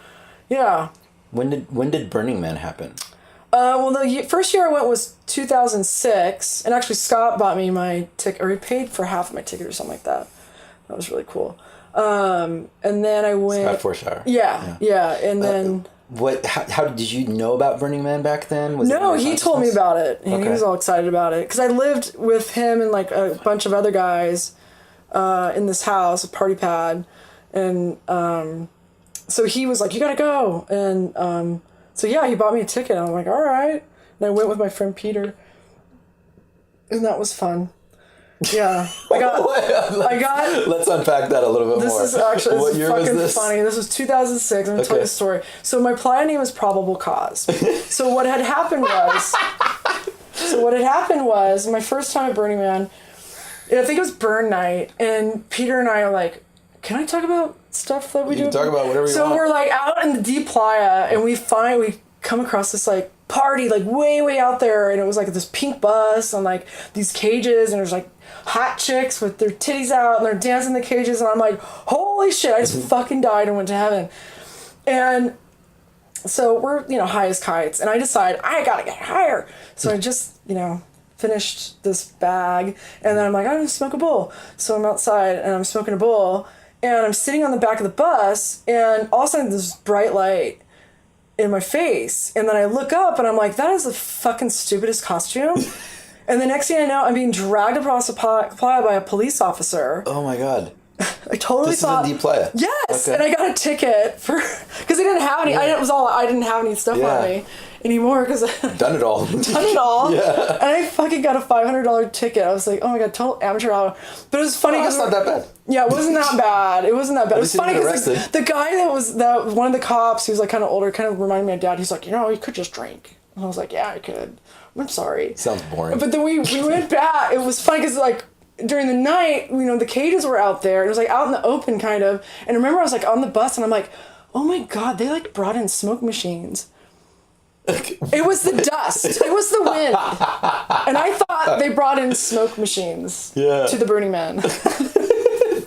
yeah. When did Burning Man happen? Well, the first year I went was 2006, and actually Scott bought me my ticket, or he paid for half of my ticket or something like that. That was really cool. And then I went... Scott Forshaw. Yeah. And then... How did you know about Burning Man back then? No, he told me about it, and he was all excited about it. Because I lived with him and like a bunch of other guys in this house, a party pad. And so he was like, you gotta go. And so yeah, he bought me a ticket. I'm like, all right. And I went with my friend Peter. And that was fun. Yeah. I got Let's unpack that a little bit more. This is actually what year fucking was this? funny. This was 2006. I'm going to tell you the story. So my playa name is Probable Cause. So what had happened was my first time at Burning Man, I think it was Burn Night, and Peter and I are like, can I talk about stuff that we do? You can talk about whatever you want. So we're like out in the deep playa, and we come across this like party like way out there, and it was like this pink bus on like these cages, and there's like hot chicks with their titties out and they're dancing in the cages, and I'm like, holy shit, I just fucking died and went to heaven. And so we're high as kites, and I decide I gotta get higher. So I just finished this bag, and then I'm like, I'm gonna smoke a bowl. So I'm outside and I'm smoking a bowl, and I'm sitting on the back of the bus, and all of a sudden this bright light in my face, and then I look up and I'm like, that is the fucking stupidest costume. And the next thing I know, I'm being dragged across the playa by a police officer. Oh my god. I totally thought... This is a deep playa. Yes! Okay. And I got a ticket for... Because I didn't have any... I didn't have any stuff on me anymore because... Done it all. Yeah. And I fucking got a $500 ticket. I was like, oh my god, total amateur hour. But it was funny because... that's not that bad. Yeah, it wasn't that bad. It wasn't that bad. It was funny because the guy that one of the cops, he was like kind of older, kind of reminded me of Dad. He's like, you could just drink. And I was like, yeah, I could. I'm sorry. Sounds boring. But then we went back. It was funny because like during the night, the cages were out there. It was like out in the open kind of. And I remember I was like on the bus and I'm like, oh my god, they like brought in smoke machines. It was the dust. It was the wind. And I thought they brought in smoke machines to the Burning Man.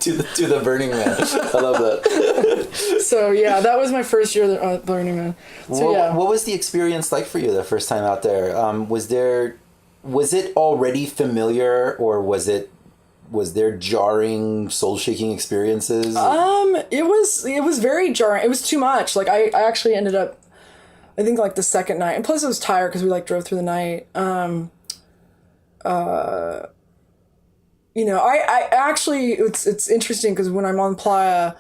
to the Burning Man. I love that. So yeah, that was my first year at Burning Man. So What was the experience like for you the first time out there? Was it already familiar, or was there jarring, soul-shaking experiences? It was very jarring. It was too much. Like I actually ended up, I think like the second night, and plus I was tired because we like drove through the night. I actually, it's interesting because when I'm on playa,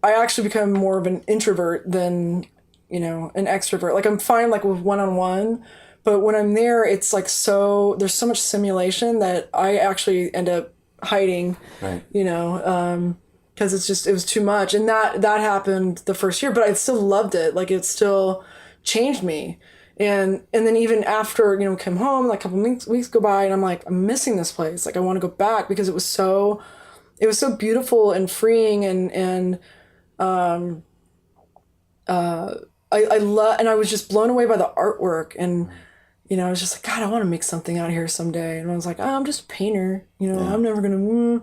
I actually become more of an introvert than, an extrovert. Like I'm fine like with one-on-one, but when I'm there, it's like there's so much simulation that I actually end up hiding, right. Because it was too much. And that happened the first year, but I still loved it. Like it still changed me. And then even after, come home, like a couple weeks go by, and I'm like, I'm missing this place. Like I want to go back because it was so beautiful and freeing, and I love, and I was just blown away by the artwork, and I was just like, God, I want to make something out here someday. And I was like, I'm just a painter, I'm never gonna.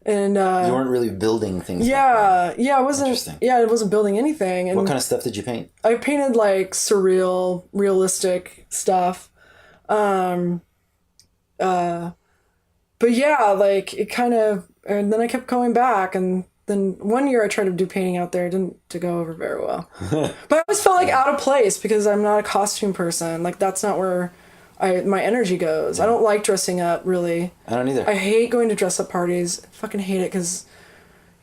And you weren't really building things. Yeah, I wasn't. Yeah, I wasn't building anything. And what kind of stuff did you paint? I painted like surreal, realistic stuff. But yeah, like it kind of, and then I kept going back, and then one year I tried to do painting out there. It didn't go over very well. But I always felt like out of place because I'm not a costume person. Like that's not where my energy goes. I don't like dressing up, really. I don't either. I hate going to dress up parties. I fucking hate it because,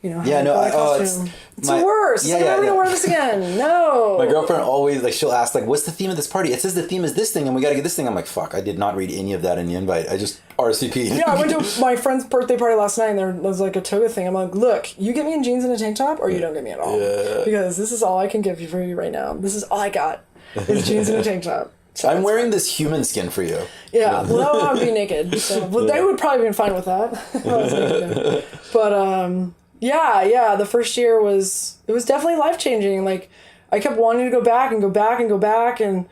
it's the worst. I'm never gonna wear this again. No. My girlfriend always she'll ask what's the theme of this party? It says the theme is this thing, and we got to get this thing. I'm like, fuck, I did not read any of that in the invite. I just RSVP'd. Yeah, I went to my friend's birthday party last night, and there was like a toga thing. I'm like, look, you get me in jeans and a tank top, or you don't get me at all. Yeah. Because this is all I can give you for you right now. This is all I got is jeans and a tank top. So I'm wearing this human skin for you. Yeah, well, I would be naked. So, they would probably have been fine with that. But the first year was definitely life-changing. Like, I kept wanting to go back and go back and go back, and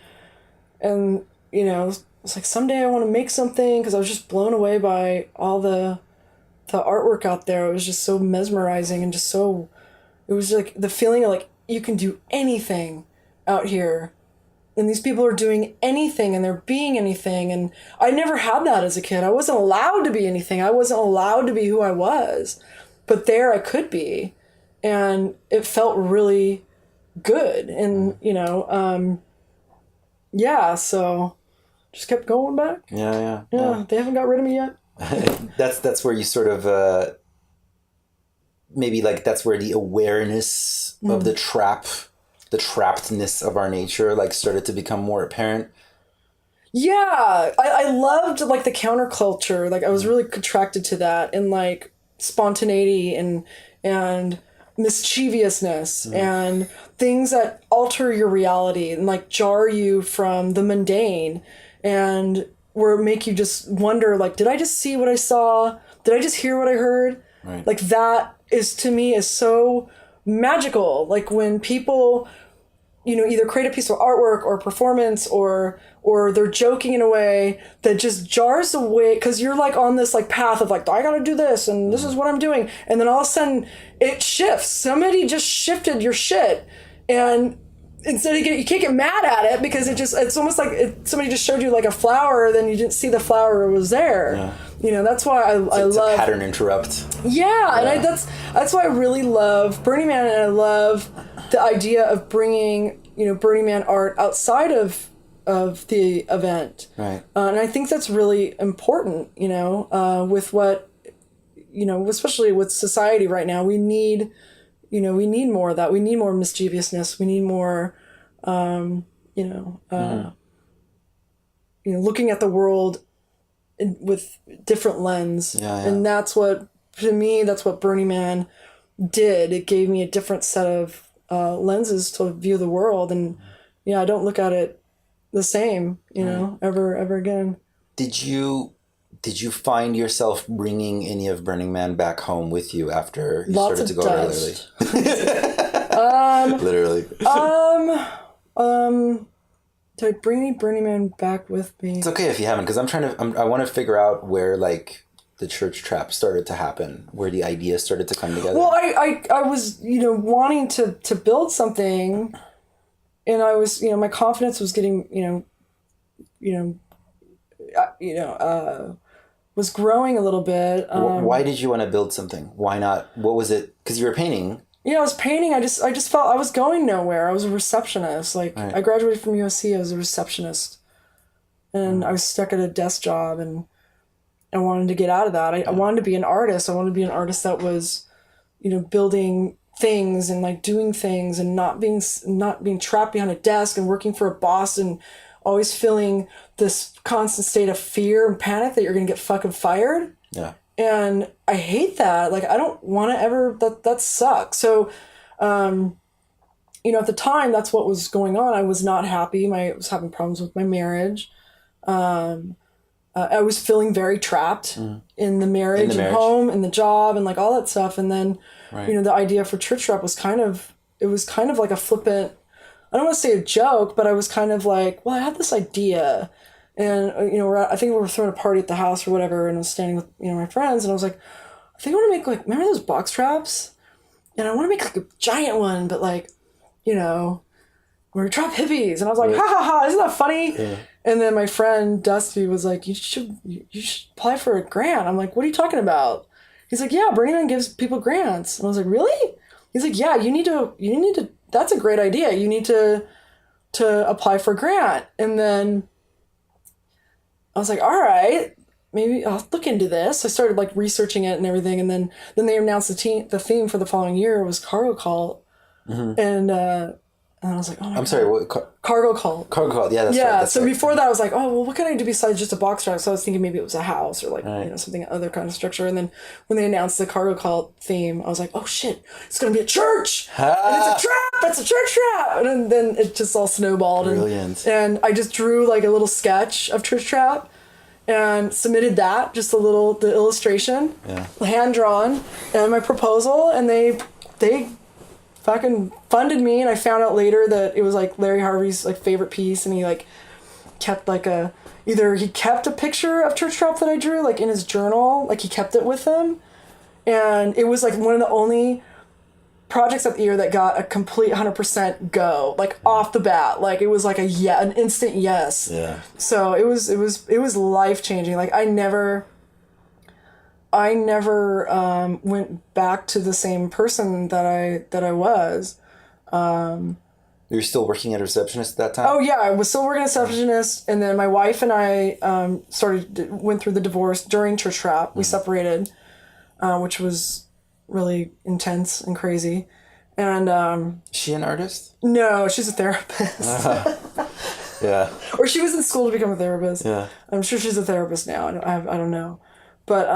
it's like someday I want to make something, because I was just blown away by all the artwork out there. It was just so mesmerizing, and just so, it was like the feeling of like you can do anything out here. And these people are doing anything, and they're being anything. And I never had that as a kid. I wasn't allowed to be anything. I wasn't allowed to be who I was. But there I could be. and it felt really good. And, so just kept going back. Yeah. They haven't got rid of me yet. That's where you sort of, maybe like that's where the awareness of the trappedness of our nature like started to become more apparent. Yeah, I loved like the counterculture. Like I was really attracted to that, and like spontaneity and mischievousness and things that alter your reality and like jar you from the mundane and where make you just wonder, like, did I just see what I saw? Did I just hear what I heard? Right. Like that is, to me, is so magical. Like when people, either create a piece of artwork or performance or they're joking in a way that just jars away, because you're like on this like path of like, I gotta do this and this is what I'm doing, and then all of a sudden it shifts. Somebody just shifted your shit, and instead of you can't get mad at it because it's almost like somebody just showed you like a flower, then you didn't see the flower was there. That's why I love a pattern interrupt. Yeah. And that's why I really love Burning Man, and I love the idea of bringing Burning Man art outside of the event. Right. And I think that's really important, with what, especially with society right now. We need more of that. We need more mischievousness. We need more, looking at the world with different lens. Yeah. And that's what Burning Man did. It gave me a different set of lenses to view the world. And I don't look at it the same, ever again. Did you find yourself bringing any of Burning Man back home with you after you started to go dust. regularly? Literally. Did I bring any Burning Man back with me? It's okay if you haven't, because I want to figure out where like the church trap started to happen, where the ideas started to come together. Well, I was, wanting to build something, and I was, my confidence was getting, was growing a little bit. Why did you want to build something? Why not? What was it? Because you were painting. I was painting. I just felt I was going nowhere. I was a receptionist. Like Right. I graduated from USC. I was a receptionist, and I was stuck at a desk job, and I wanted to get out of that. I wanted to be an artist. I wanted to be an artist that was, building things and like doing things and not being trapped behind a desk and working for a boss and always feeling this constant state of fear and panic that you're going to get fucking fired. Yeah. And I hate that. Like, I don't want to ever, that sucks. So, at the time, that's what was going on. I was not happy. I was having problems with my marriage. I was feeling very trapped in the marriage and home and the job and like all that stuff. And then, Right. The idea for Church Trap was kind of like a flippant, I don't want to say a joke, but I was kind of like, well, I had this idea. And, I think we were throwing a party at the house or whatever. And I was standing with, my friends, and I was like, I think I want to make like, remember those box traps? And I want to make like a giant one, but like, we're trap hippies. And I was like, ha ha ha, isn't that funny? Yeah. And then my friend Dusty was like, you should apply for a grant. I'm like, what are you talking about? He's like, yeah, Burning Man gives people grants. And I was like, really? He's like, yeah, you need to, that's a great idea. You need to apply for a grant. And then I was like, all right, maybe I'll look into this. I started like researching it and everything. And then they announced the theme for the following year was Cargo Cult. Mm-hmm. And I was like, oh my God. Sorry, what? Cargo Cult. Cargo Cult, yeah, that's right. Yeah, That's so right. before that I was like, oh, well, what can I do besides just a box trap? So I was thinking maybe it was a house or like, something other kind of structure. And then when they announced the Cargo Cult theme, I was like, oh shit, it's going to be a church. And it's a trap. It's a church trap. And then it just all snowballed. Brilliant. And I just drew like a little sketch of church trap and submitted that, just the illustration, hand drawn, and my proposal. And they fucking funded me, and I found out later that it was like Larry Harvey's like favorite piece, and he like kept like he kept a picture of Church Trap that I drew like in his journal, like he kept it with him, and it was like one of the only projects of the year that got a complete 100% go, like off the bat. Like it was like an instant yes. Yeah. So it was life changing. Like I never I never went back to the same person that I was. You're still working at a receptionist at that time? Oh yeah, I was still working as a receptionist, and then my wife and I went through the divorce during Church Trap. We separated, which was really intense and crazy. And is she an artist? No, she's a therapist. Yeah. Or she was in school to become a therapist. Yeah. I'm sure she's a therapist now. I don't know, but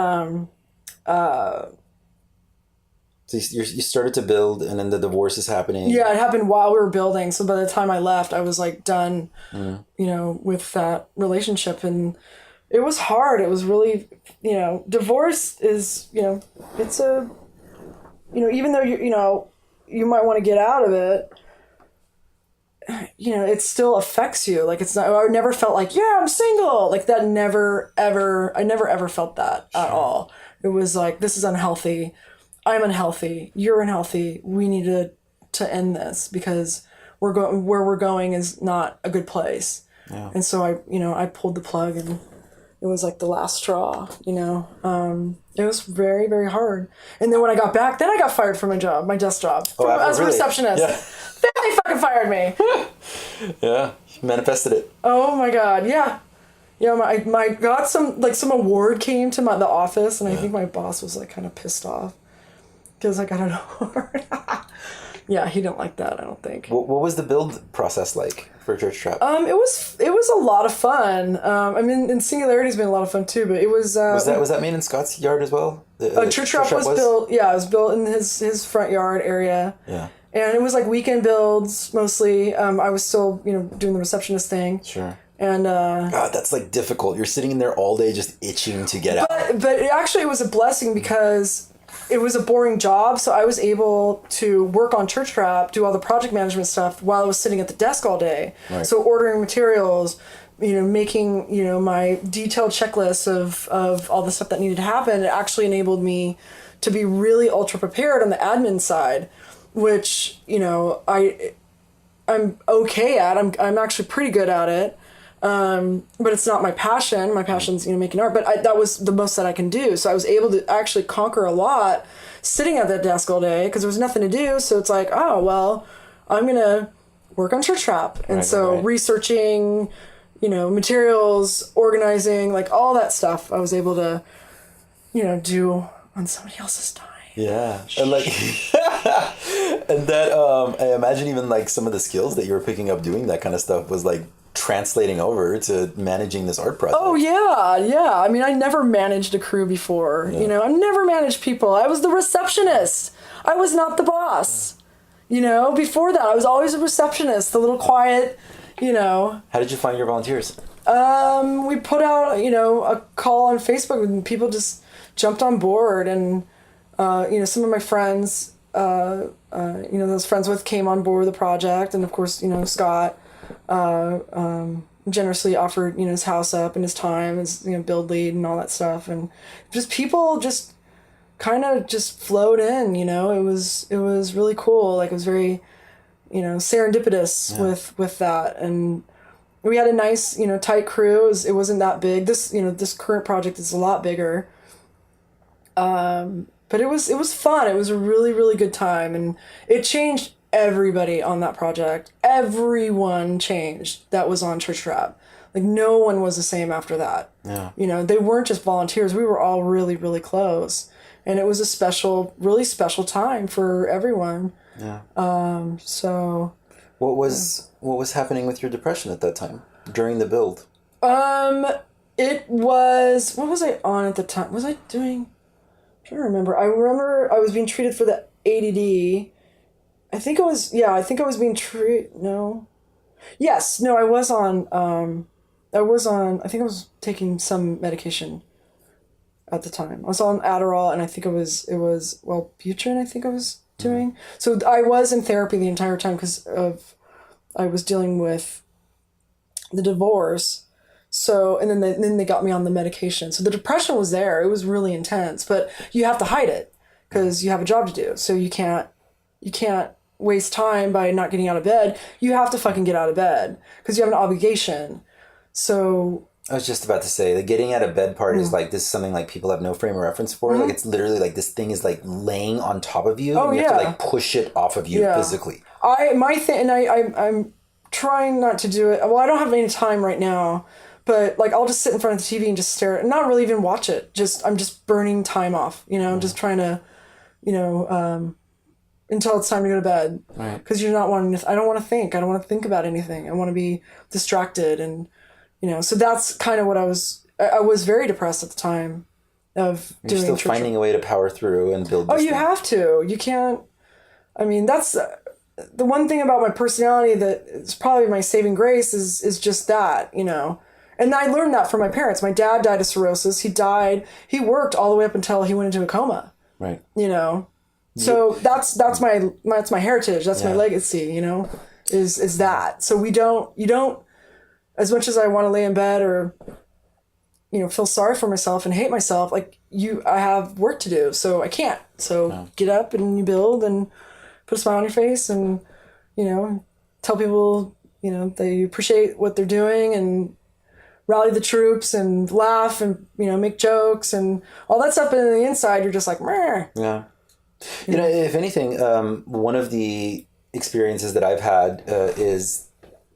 So you started to build, and then the divorce is happening. Yeah, it happened while we were building. So by the time I left, I was like done, with that relationship, and it was hard. It was really, divorce is, it's a, even though you might want to get out of it, it still affects you. Like, it's not, I never felt like, yeah, I'm single. Like that I never ever felt that at all. It was like, this is unhealthy. I'm unhealthy. You're unhealthy. We need to end this because where we're going is not a good place. Yeah. And so I pulled the plug, and it was like the last straw, It was very, very hard. And then when I got back, then I got fired from my job, my desk job, as a receptionist. Yeah. Then they fucking fired me. Yeah, you manifested it. Oh my God, yeah. Yeah, my got some award came to the office, and I think my boss was like kind of pissed off. Because I got an award. Yeah, he didn't like that, I don't think. What was the build process like for Church Trap? It was a lot of fun. And Singularity's been a lot of fun too, but it was... was that made in Scott's yard as well? Church Trap was built... Yeah, it was built in his front yard area. Yeah. And it was like weekend builds, mostly. I was still, doing the receptionist thing. Sure. And God, that's like difficult. You're sitting in there all day just itching to get out. But it was a blessing because... It was a boring job, so I was able to work on Church Trap, do all the project management stuff while I was sitting at the desk all day. Right. So ordering materials, making, my detailed checklist of all the stuff that needed to happen. It actually enabled me to be really ultra prepared on the admin side, which, I'm okay at. I'm actually pretty good at it. But it's not my passion. My passion's, making art, but that was the most that I can do. So I was able to actually conquer a lot sitting at that desk all day because there was nothing to do. So it's like, oh, well, I'm going to work on Church Trap. And researching, materials, organizing, like all that stuff I was able to, do on somebody else's time. Yeah. And and that, I imagine even like some of the skills that you were picking up doing that kind of stuff was like translating over to managing this art project. Oh yeah. I mean, I never managed a crew before. Yeah. I never managed people. I was the receptionist. I was not the boss. Before that, I was always a receptionist, the little quiet, How did you find your volunteers? We put out, a call on Facebook, and people just jumped on board, and some of my friends, those friends with came on board the project, and of course, Scott generously offered, his house up and his time as, build lead and all that stuff. And just people just kind of just flowed in, it was really cool. Like it was very, serendipitous with that. And we had a nice, tight crew. It wasn't that big. This, this current project is a lot bigger. But it was fun. It was a really, really good time. And it changed everybody on that project. Everyone changed that was on Church Trap. Like no one was the same after that. Yeah. They weren't just volunteers. We were all really, really close. And it was a really special time for everyone. Yeah. So what was happening with your depression at that time during the build? It was, what was I on at the time? Was I doing, I'm trying to remember. I remember I was being treated for the ADD. I think I was being treated, no. Yes, no, I was on, I think I was taking some medication at the time. I was on Adderall, and I think it was Wellbutrin, I think I was doing. Mm-hmm. So I was in therapy the entire time because I was dealing with the divorce. So, and then they got me on the medication. So the depression was there. It was really intense, but you have to hide it because you have a job to do. So you can't waste time by not getting out of bed. You have to fucking get out of bed because you have an obligation. So I was just about to say, the getting out of bed part is like, this is something like people have no frame of reference for. Like, it's literally like this thing is like laying on top of you. Oh, and you yeah. have to like push it off of you physically. I'm trying not to do it. Well, I don't have any time right now, but like I'll just sit in front of the TV and just stare and not really even watch it. I'm just burning time off, you know, just trying to, you know, until it's time to go to bed. Right. Because you're not wanting to, I don't want to think. I don't want to think about anything. I want to be distracted. And, you know, so that's kind of what I was very depressed at the time of You're doing still church. finding a way to power through and build this Oh, you thing. have to. You can't, I mean, that's the one thing about my personality that is probably my saving grace is just that, you know. And I learned that from my parents. My dad died of cirrhosis. He worked all the way up until he went into a coma. Right. You know. So that's my heritage. That's my legacy, you know, is that. So you don't, as much as I want to lay in bed or, you know, feel sorry for myself and hate myself, like I have work to do, so I can't. So get up and you build and put a smile on your face and, you know, tell people, you know, that you appreciate what they're doing and rally the troops and laugh and, you know, make jokes and all that stuff. But on the inside, you're just like, meh. Yeah. You know, if anything, one of the experiences that I've had is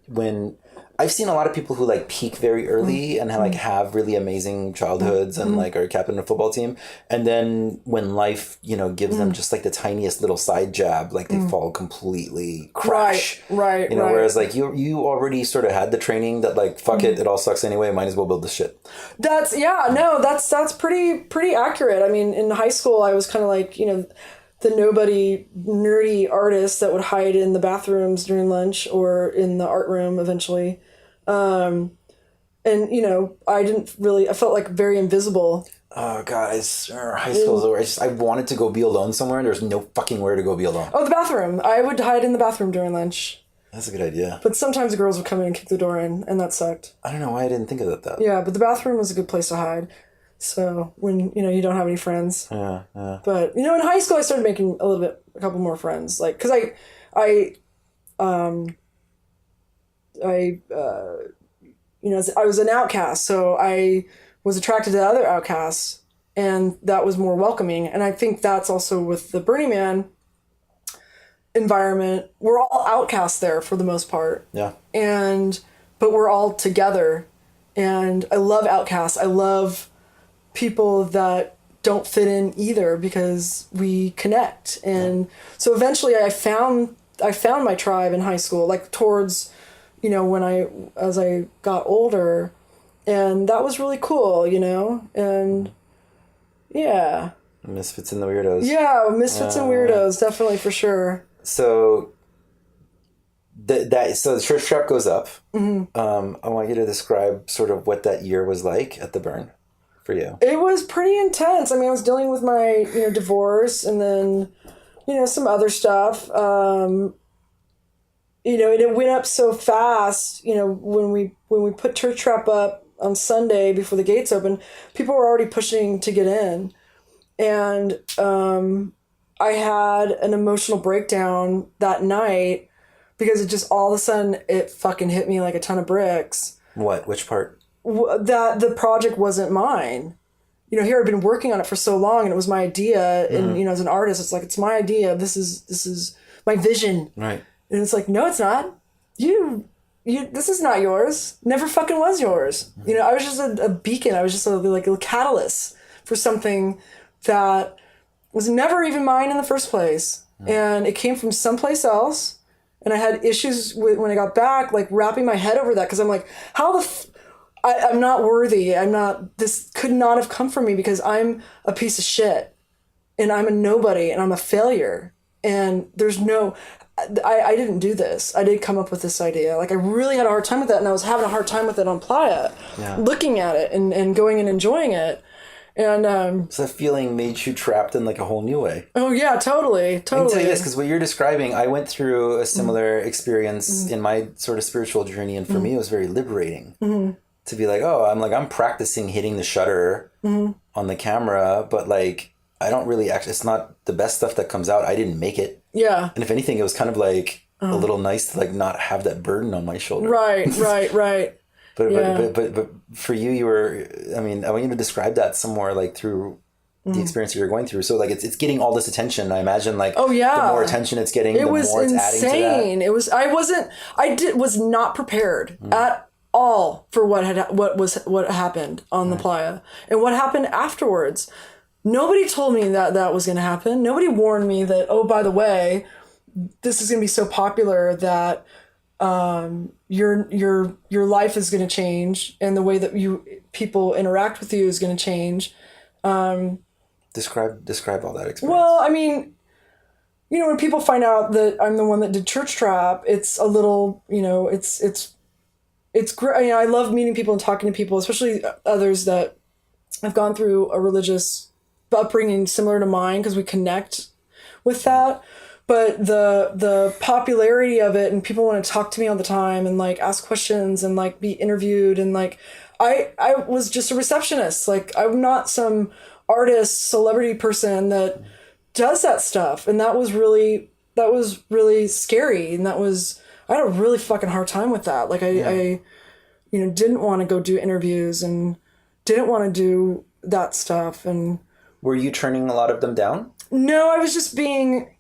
when I've seen a lot of people who like peak very early and like have really amazing childhoods and like are captain of a football team. And then when life, you know, gives them just like the tiniest little side jab, like they fall completely crash. Right. You know, whereas like you already sort of had the training that like, fuck it all sucks anyway, might as well build this shit. That's pretty accurate. I mean, in high school, I was kind of like, you know, the nobody nerdy artist that would hide in the bathrooms during lunch or in the art room eventually. And, you know, I felt like very invisible. Oh, guys, high school's over. I wanted to go be alone somewhere and there's no fucking where to go be alone. Oh, the bathroom. I would hide in the bathroom during lunch. That's a good idea. But sometimes the girls would come in and kick the door in, and that sucked. I don't know why I didn't think of that. Yeah, but the bathroom was a good place to hide. So when, you know, you don't have any friends. Yeah. But, you know, in high school, I started making a couple more friends. Like, because you know, I was an outcast, so I was attracted to other outcasts, and that was more welcoming. And I think that's also with the Burning Man environment. We're all outcasts there for the most part. Yeah. But we're all together. And I love outcasts. I love people that don't fit in either because we connect. And so eventually I found my tribe in high school, like towards, you know, as I got older, and that was really cool, you know, and yeah. Misfits and the Weirdos. Yeah, Misfits and Weirdos, definitely, for sure. So so the church trap goes up. Mm-hmm. I want you to describe sort of what that year was like at the burn for you. It was pretty intense. I mean, I was dealing with my, you know, divorce and then, you know, some other stuff. You know, and it went up so fast. You know, when we put church trap up on Sunday before the gates opened, people were already pushing to get in, and I had an emotional breakdown that night because it just all of a sudden it fucking hit me like a ton of bricks. What? Which part? That the project wasn't mine. You know, here I've been working on it for so long, and it was my idea. And you know, as an artist, it's like, it's my idea. This is my vision. Right. And it's like, no, it's not. You. This is not yours. Never fucking was yours. You know, I was just a beacon. I was just a catalyst for something that was never even mine in the first place. And it came from someplace else. And I had issues when I got back, like wrapping my head over that. Because I'm like, how I'm not worthy. This could not have come from me because I'm a piece of shit. And I'm a nobody and I'm a failure. And there's I didn't do this. I did come up with this idea. Like, I really had a hard time with that, and I was having a hard time with it on Playa, looking at it and going and enjoying it. And so that feeling made you trapped in like a whole new way. Oh yeah, totally. I can tell you this, because what you're describing, I went through a similar experience in my sort of spiritual journey, and for me it was very liberating to be like, oh, I'm practicing hitting the shutter on the camera, but like I don't really it's not the best stuff that comes out. I didn't make it. Yeah. And if anything, it was kind of like a little nice to like not have that burden on my shoulder. Right. But But for you, you were, I mean, I want you to describe that some more, like through the experience you're going through. So like it's getting all this attention. I imagine like the more attention it's getting, the more it's adding to that. It was was not prepared at all for what happened on the playa and what happened afterwards. Nobody told me that was going to happen. Nobody warned me that, oh, by the way, this is going to be so popular that your life is going to change and the way that people interact with you is going to change. Describe all that experience. Well, I mean, when people find out that I'm the one that did Church Trap, it's a little, it's great. I love meeting people and talking to people, especially others that have gone through a religious upbringing similar to mine, because we connect with that. But the popularity of it, and people want to talk to me all the time and like ask questions and like be interviewed, and like I was just a receptionist. Like I'm not some artist, celebrity person that does that stuff, and that was really scary, and I had a really fucking hard time with that. Like I didn't want to go do interviews and didn't want to do that stuff. And were you turning a lot of them down? No, I was just being,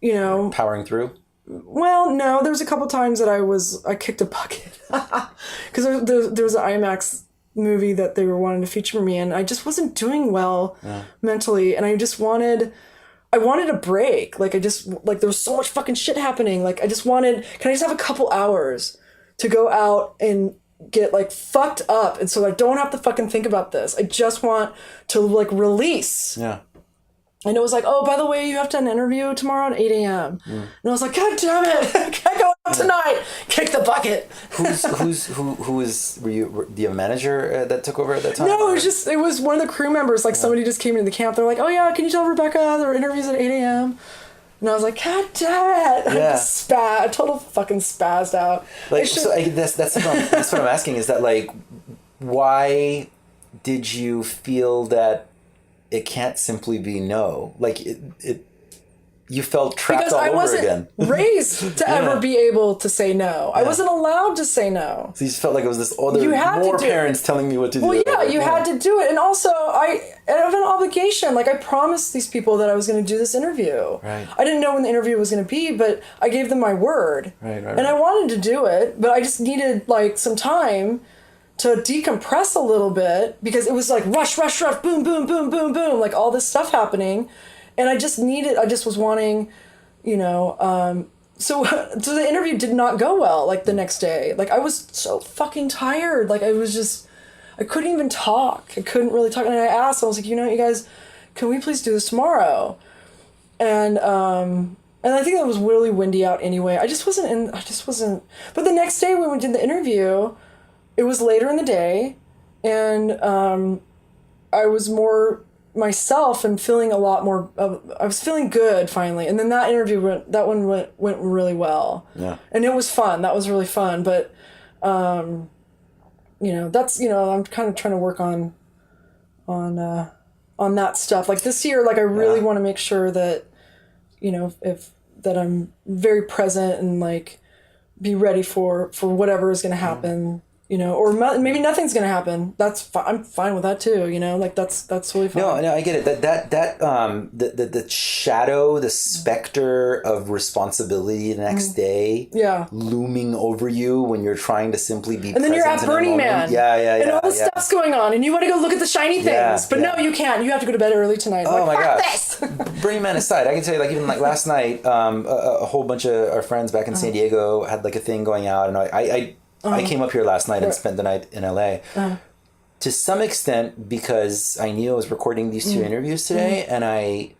powering through. Well, no, there was a couple times that I kicked a bucket because there was an IMAX movie that they were wanting to feature me in. I just wasn't doing well mentally, and I wanted a break. Like there was so much fucking shit happening. Like can I just have a couple hours to go out and get like fucked up, and so I don't have to fucking think about this. I just want to like release. Yeah. And it was like, oh, by the way, you have to an interview tomorrow at 8 a.m. And I was like, God damn it, I can't go out tonight. Kick the bucket. Were you the manager that took over at that time? No, it was one of the crew members. Like somebody just came into the camp. They're like, oh yeah, can you tell Rebecca there are interviews at 8 a.m.? And I was like, God damn it. I total fucking spazzed out. Like, that's what I'm asking, is that like, why did you feel that it can't simply be no? Like you felt trapped because all over again. Because I wasn't raised to ever be able to say no. I wasn't allowed to say no. So you just felt like it was this more parents telling me what to do. Well, yeah, you had to do it. And also, I have an obligation. Like, I promised these people that I was going to do this interview. Right. I didn't know when the interview was going to be, but I gave them my word. Right. And I wanted to do it, but I just needed, like, some time to decompress a little bit, because it was like rush, boom, boom, boom, boom, boom, like all this stuff happening. And I just was wanting, so the interview did not go well, like the next day. Like I was so fucking tired. Like I couldn't even talk. I couldn't really talk. And I asked, I was like, you guys, can we please do this tomorrow? And I think that was really windy out anyway. I just wasn't. But the next day when we did the interview, it was later in the day, and I was more myself and feeling a lot more. I was feeling good finally, and then that interview went really well. Yeah, and it was fun. That was really fun. But that's I'm kind of trying to work on that stuff. Like this year, like I really want to make sure that that I'm very present and like be ready for whatever is going to happen. Or maybe nothing's gonna happen. That's I'm fine with that too. Like that's totally fine. No, I get it. That the shadow, the specter of responsibility the next day, looming over you when you're trying to simply be. And then you're at Burning Man. And all this stuff's going on, and you want to go look at the shiny things, but no, you can't. You have to go to bed early tonight. Oh my gosh! Burning Man aside, I can tell you, like even like last night, a whole bunch of our friends back in San Diego had like a thing going out, and I came up here last night and spent the night in LA. To some extent, because I knew I was recording these two interviews today, and I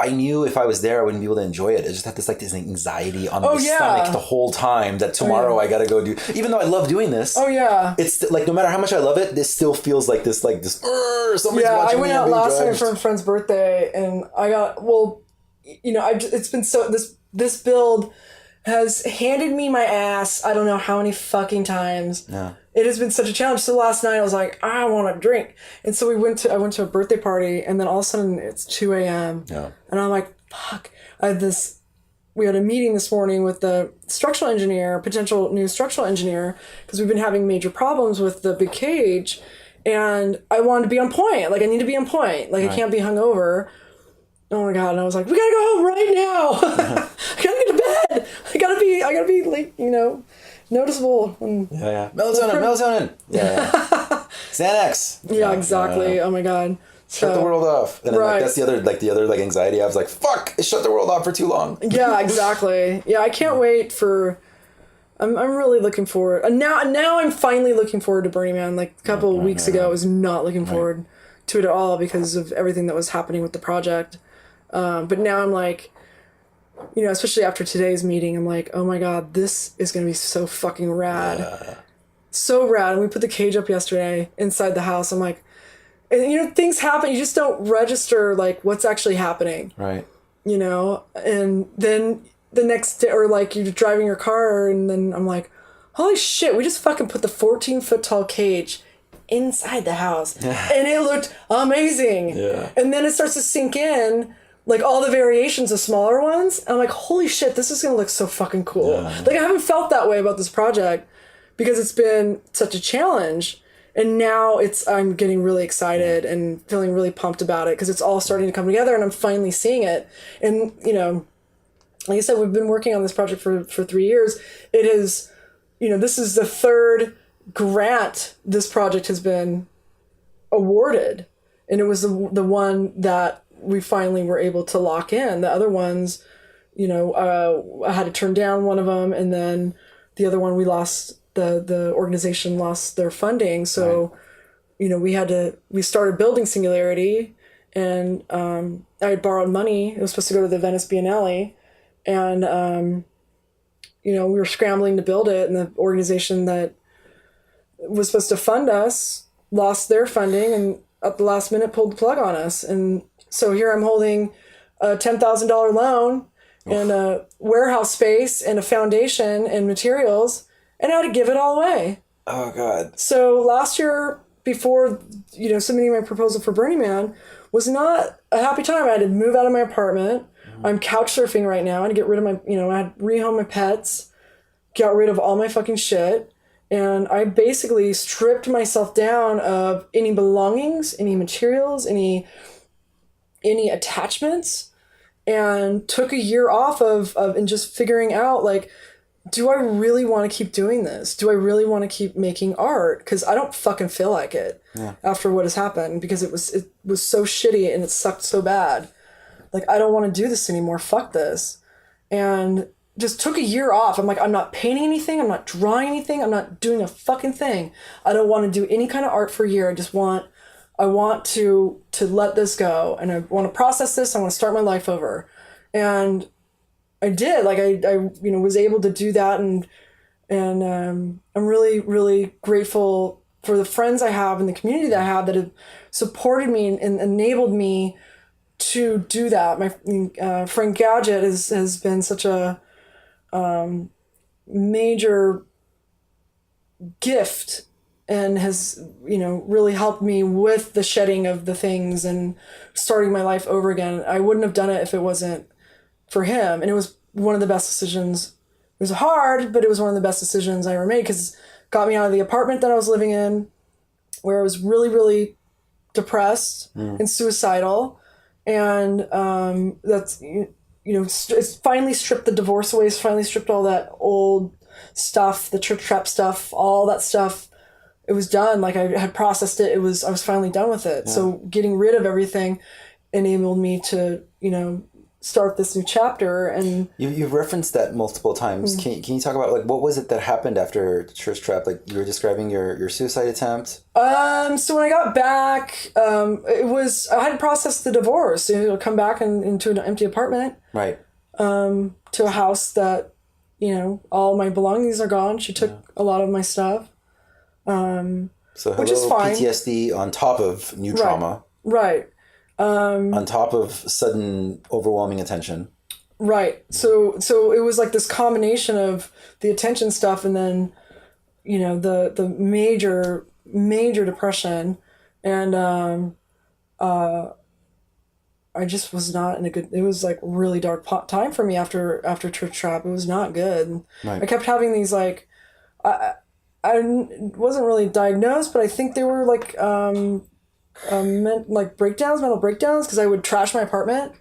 knew if I was there, I wouldn't be able to enjoy it. I just had this anxiety on my stomach the whole time that tomorrow I gotta go do. Even though I love doing this. Oh yeah. It's like no matter how much I love it, this still feels like this. Somebody's watching me. I went out last night for a friend's birthday, and I got it's been so this build has handed me my ass I don't know how many fucking times. Yeah. It has been such a challenge. So last night I was like, I want to drink. And so I went to a birthday party, and then all of a sudden it's 2 a.m. Yeah. And I'm like, fuck. I had this we had a meeting this morning with the structural engineer, potential new structural engineer, because we've been having major problems with the big cage. And I wanted to be on point. Like, I need to be on point. Like, I can't be hungover. Oh my God. And I was like, we gotta go home right now. I gotta get to bed. I gotta be like, noticeable. And Melatonin. Yeah. Xanax. Yeah, exactly. Oh my God. Shut the world off. And then that's the other anxiety. I was like, fuck, it shut the world off for too long. Yeah, exactly. Yeah, I can't wait for, I'm really looking forward. And now I'm finally looking forward to Burning Man. Like a couple of weeks ago, I was not looking forward to it at all because of everything that was happening with the project. But now I'm like, especially after today's meeting, I'm like, oh my God, this is going to be so fucking rad. Yeah. So rad. And we put the cage up yesterday inside the house. I'm like, and things happen. You just don't register like what's actually happening. Right. And then the next day, or like you're driving your car and then I'm like, holy shit, we just fucking put the 14-foot tall cage inside the house. And it looked amazing. Yeah. And then it starts to sink in, like all the variations of smaller ones. And I'm like, holy shit, this is going to look so fucking cool. Yeah. Like I haven't felt that way about this project because it's been such a challenge. And now I'm getting really excited and feeling really pumped about it because it's all starting to come together and I'm finally seeing it. And, like I said, we've been working on this project for 3 years. It is, this is the third grant this project has been awarded. And it was the one that we finally were able to lock in. The other ones, I had to turn down one of them. And then the other one we lost. The organization lost their funding, so we started building Singularity, and I had borrowed money. It was supposed to go to the Venice Biennale, and we were scrambling to build it, and the organization that was supposed to fund us lost their funding, and at the last minute pulled the plug on us. And so here I'm holding a $10,000 loan and a warehouse space and a foundation and materials. And I had to give it all away. Oh, God. So last year, before, submitting my proposal for Burning Man, was not a happy time. I had to move out of my apartment. Mm-hmm. I'm couch surfing right now. I had to get rid of my, I had to rehome my pets, got rid of all my fucking shit. And I basically stripped myself down of any belongings, any materials, any attachments, and took a year off and just figuring out, like, do I really want to keep doing this? Do I really want to keep making art? Because I don't fucking feel like it after what has happened, because it was so shitty and it sucked so bad. Like, I don't want to do this anymore. Fuck this. And just took a year off. I'm like, I'm not painting anything. I'm not drawing anything. I'm not doing a fucking thing. I don't want to do any kind of art for a year. I want to let this go, and I want to process this. I want to start my life over. And I did. Like, I was able to do that, and I'm really, really grateful for the friends I have and the community that I have that have supported me and enabled me to do that. My friend Gadget has been such a major gift and has, really helped me with the shedding of the things and starting my life over again. I wouldn't have done it if it wasn't for him. And it was one of the best decisions. It was hard, but it was one of the best decisions I ever made, because it got me out of the apartment that I was living in, where I was really, really depressed and suicidal. And that's, it's finally stripped the divorce away. It's finally stripped all that old stuff, the church trap stuff, all that stuff. It was done. Like, I had processed it. I was finally done with it. Yeah. So getting rid of everything enabled me to, start this new chapter. And you've referenced that multiple times. Can you talk about, like, what was it that happened after Church Trap? Like, you were describing your suicide attempt. So when I got back, I had processed the divorce. Come back into an empty apartment. Right. To a house that, all my belongings are gone. She took a lot of my stuff. Which is fine. PTSD on top of new trauma. Right. On top of sudden overwhelming attention. Right. So it was like this combination of the attention stuff and then, the major, major depression. And I just was not in a good, it was like really dark time for me after Church Trap. It was not good. Right. I kept having these like, I wasn't really diagnosed, but I think they were like, like mental breakdowns, because I would trash my apartment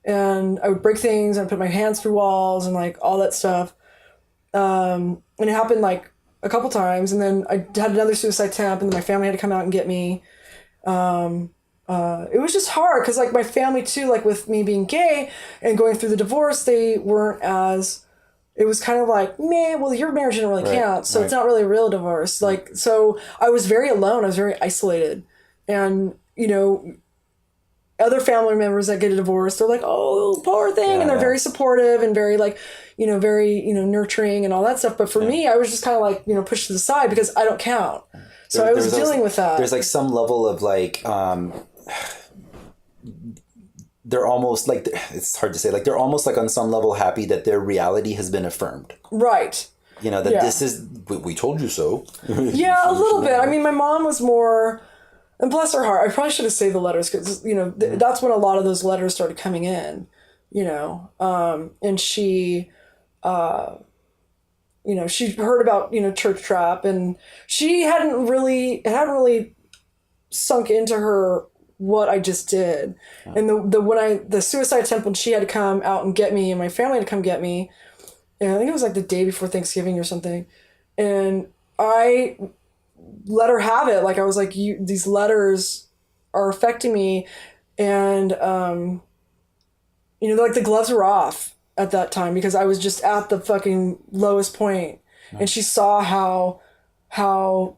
and I would break things and put my hands through walls and like all that stuff. And it happened like a couple times, and then I had another suicide attempt, and then my family had to come out and get me. It was just hard because like my family too, like with me being gay and going through the divorce, they weren't as, it was kind of like, meh, well, your marriage didn't really count, so it's not really a real divorce. Like, so I was very alone. I was very isolated. And, you know, other family members that get a divorce, they're like, oh, poor thing. And they're very supportive and very like, you know, very, you know, nurturing and all that stuff. But for me, I was just kind of like, you know, pushed to the side because I don't count. So I was dealing with that. There's like some level of like, they're almost like, it's hard to say, like they're almost like on some level happy that their reality has been affirmed. Right. You know, that this is, we told you so. Yeah, a little bit. I mean, my mom was more, and bless her heart, I probably should have saved the letters because, you know, that's when a lot of those letters started coming in, you know, and she, you know, she heard about, you know, Church Trap, and it hadn't really sunk into her what I just did. And the suicide attempt, when she had to come out and get me and my family had to come get me, and I think it was like the day before Thanksgiving or something, and I let her have it. Like I was like, these letters are affecting me, and you know, like the gloves were off at that time because I was just at the fucking lowest point. And she saw how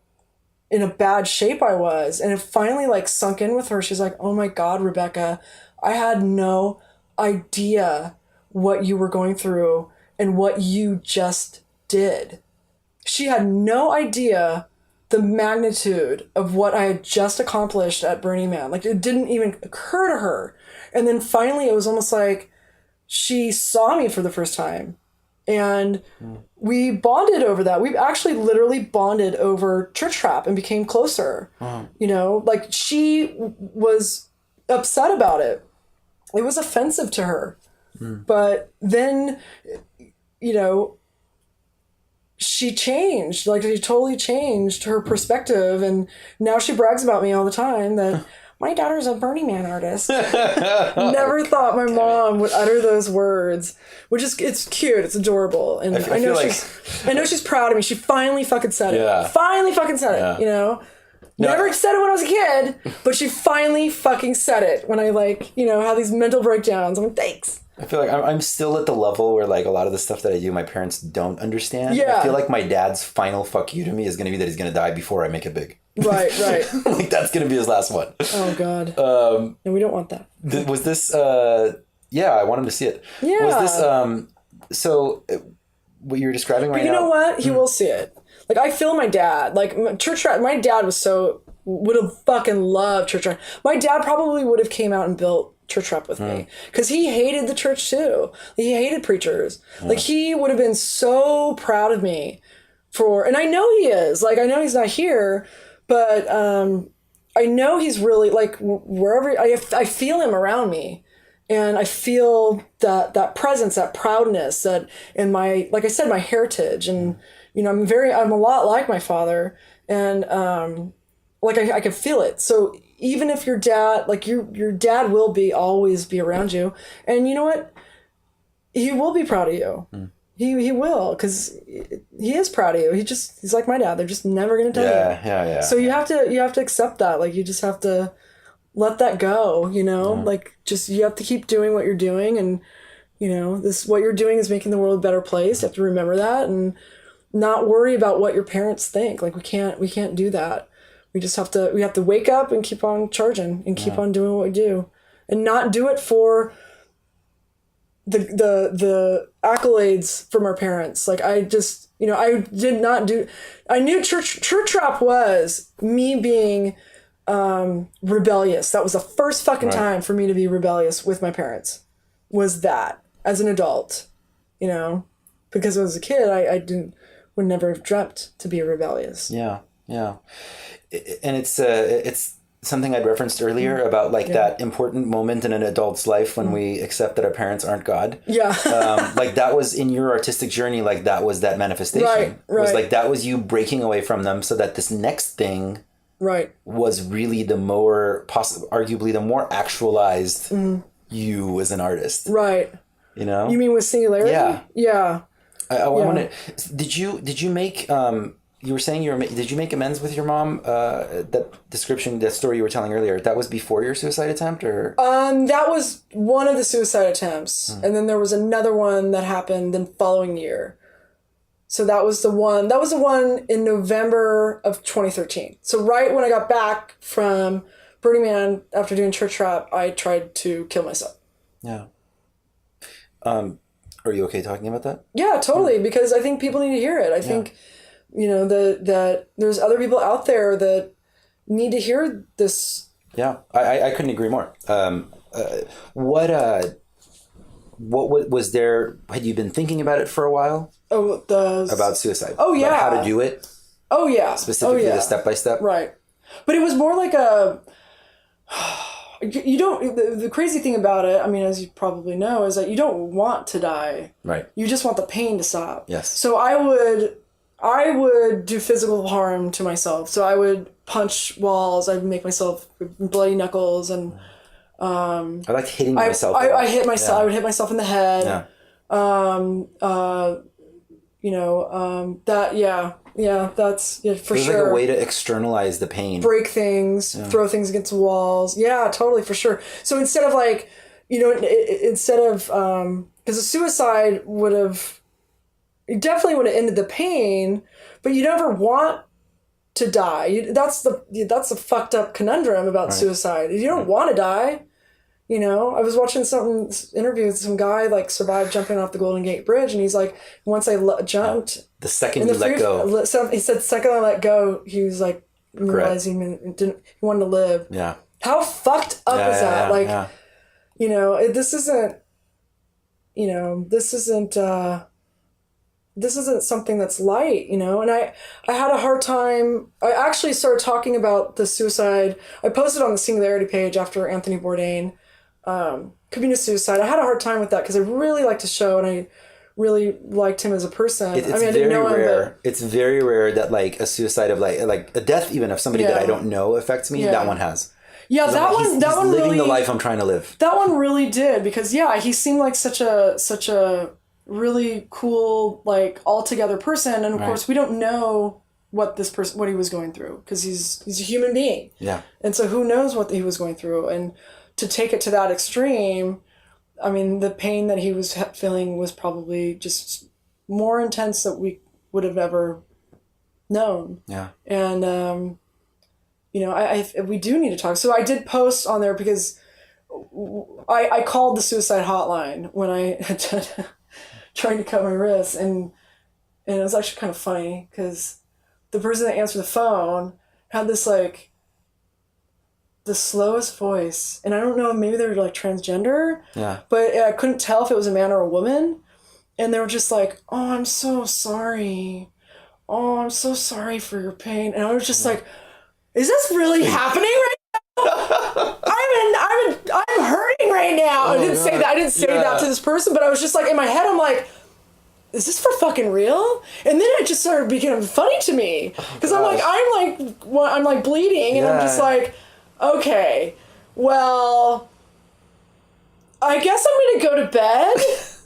in a bad shape I was. And it finally like sunk in with her. She's like, oh my God, Rebecca, I had no idea what you were going through and what you just did. She had no idea the magnitude of what I had just accomplished at Burning Man. Like it didn't even occur to her. And then finally it was almost like she saw me for the first time. And we bonded over that. We actually literally bonded over Church Trap and became closer. You know, like she was upset about it. It was offensive to her. But then, you know, she changed. Like she totally changed her perspective. And now she brags about me all the time that my daughter's a Burning Man artist. Never thought my mom would utter those words, which is, it's cute. It's adorable. And I know she's proud of me. She finally fucking said it. Finally fucking said it, you know? Never said it when I was a kid, but she finally fucking said it when I like, you know, have these mental breakdowns. I'm like, thanks. I feel like I'm still at the level where like a lot of the stuff that I do, my parents don't understand. Yeah. I feel like my dad's final fuck you to me is going to be that he's going to die before I make it big. Right. Like that's going to be his last one. Oh God. And we don't want that. Was this, I want him to see it. Yeah. Was this, so what you're describing right now? You know what? He will see it. Like I feel my dad, like Church Trap, my dad would have fucking loved Church Trap. My dad probably would have came out and built Church Trap with me because he hated the church too. He hated preachers. Like he would have been so proud of me and I know he is. Like I know he's not here, but I know he's really like wherever I feel him around me, and I feel that presence, that proudness, that in my, like I said, my heritage, and you know I'm a lot like my father, and like I can feel it. So even if your dad, like your dad will always be around you. And you know what? He will be proud of you. He will, because he is proud of you. He's like my dad. They're just never going to tell you. Yeah. So you have to accept that. Like you just have to let that go, you know, like just, you have to keep doing what you're doing. And, you know, what you're doing is making the world a better place. You have to remember that and not worry about what your parents think. Like we can't do that. We have to wake up and keep on charging and keep on doing what we do, and not do it for the accolades from our parents. Like I just, you know, I knew Church Trap was me being rebellious. That was the first fucking time for me to be rebellious with my parents, was that as an adult, you know, because as a kid, I would never have dreamt to be rebellious. Yeah. And it's something I'd referenced earlier about like that important moment in an adult's life when we accept that our parents aren't God. Yeah. Like that was in your artistic journey, like that was that manifestation. Right. It was like that was you breaking away from them so that this next thing was really the more arguably the more actualized you as an artist. Right. You know? You mean with Singularity? Yeah. Yeah. I want to. Did you make? You were saying did you make amends with your mom? That description, that story you were telling earlier, that was before your suicide attempt, or? That was one of the suicide attempts, and then there was another one that happened the following year. So that was the one. That was the one in November of 2013. So right when I got back from Burning Man after doing Church Rap, I tried to kill myself. Yeah. Are you okay talking about that? Yeah, totally. Because I think people need to hear it. I think, you know, that there's other people out there that need to hear this. Yeah, I couldn't agree more. What was there? Had you been thinking about it for a while? Oh, about suicide. Oh yeah. About how to do it. Oh yeah. Specifically, the step by step. Right, but it was more like a. You don't. The crazy thing about it, I mean, as you probably know, is that you don't want to die. Right. You just want the pain to stop. Yes. So I would do physical harm to myself. So I would punch walls. I'd make myself bloody knuckles, and I liked hitting myself. I hit myself. Yeah. I would hit myself in the head. Yeah. That's for sure. Like a way to externalize the pain. Break things, throw things against walls. Yeah, totally, for sure. So instead of like, because a suicide it definitely would have ended the pain, but you never want to die. That's the fucked up conundrum about suicide. You don't want to die. You know, I was watching some interview with some guy like survived jumping off the Golden Gate Bridge, and he's like, once I jumped, the second you let go. So he said, second I let go, he was like realizing he wanted to live. Yeah. How fucked up is that? This isn't something that's light, you know? And I had a hard time. I actually started talking about the suicide. I posted on the Singularity page after Anthony Bourdain committed suicide. I had a hard time with that because I really liked his show and I really liked him as a person. I didn't know him, but it's very rare that like a suicide of like a death even of somebody that I don't know affects me. That one has. Yeah, that one living really, the life I'm trying to live. That one really did, because he seemed like such a really cool, like, altogether person, and of course we don't know what he was going through, because he's a human being. Yeah. And so who knows what he was going through, and to take it to that extreme, I mean, the pain that he was feeling was probably just more intense than we would have ever known. Yeah. And we do need to talk. So I did post on there because I called the suicide hotline when I had trying to cut my wrist, and it was actually kind of funny because the person that answered the phone had this like the slowest voice, and I don't know, maybe they were like transgender, but I couldn't tell if it was a man or a woman, and they were just like, "Oh, I'm so sorry. Oh, I'm so sorry for your pain," and I was just like, "Is this really happening right now? I'm hurting right now." I didn't say that. I didn't say that to this person, but I was just like, in my head, I'm like, is this for fucking real? And then it just started becoming funny to me, because I'm like bleeding, and I'm just like, okay, well, I guess I'm gonna go to bed.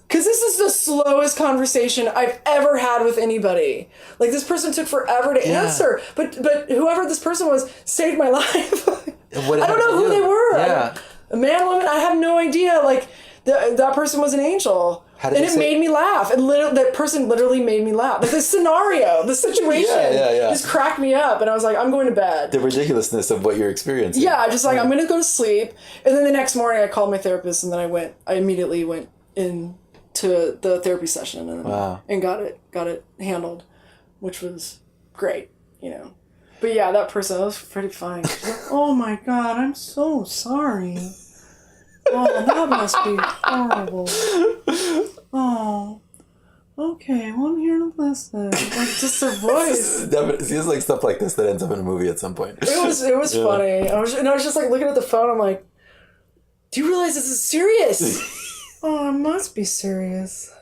Because this is the slowest conversation I've ever had with anybody. Like, this person took forever to answer, but whoever this person was saved my life. I don't know who they were. Yeah. A man, woman, I have no idea. Like, that person was an angel. And it made me laugh. And that person literally made me laugh. Like, the scenario, the situation just cracked me up. And I was like, I'm going to bed. The ridiculously of what you're experiencing. Yeah, just like, I'm going to go to sleep. And then the next morning I called my therapist, and then I immediately went in to the therapy session and got it handled, which was great, you know. But yeah, that person was pretty funny. She's like, "Oh my God, I'm so sorry. Oh, that must be horrible. Oh, okay, well, I'm here to listen. Like, just her voice. It feels like stuff like this that ends up in a movie at some point. It was funny. I was just like looking at the phone. I'm like, do you realize this is serious? Oh, it must be serious.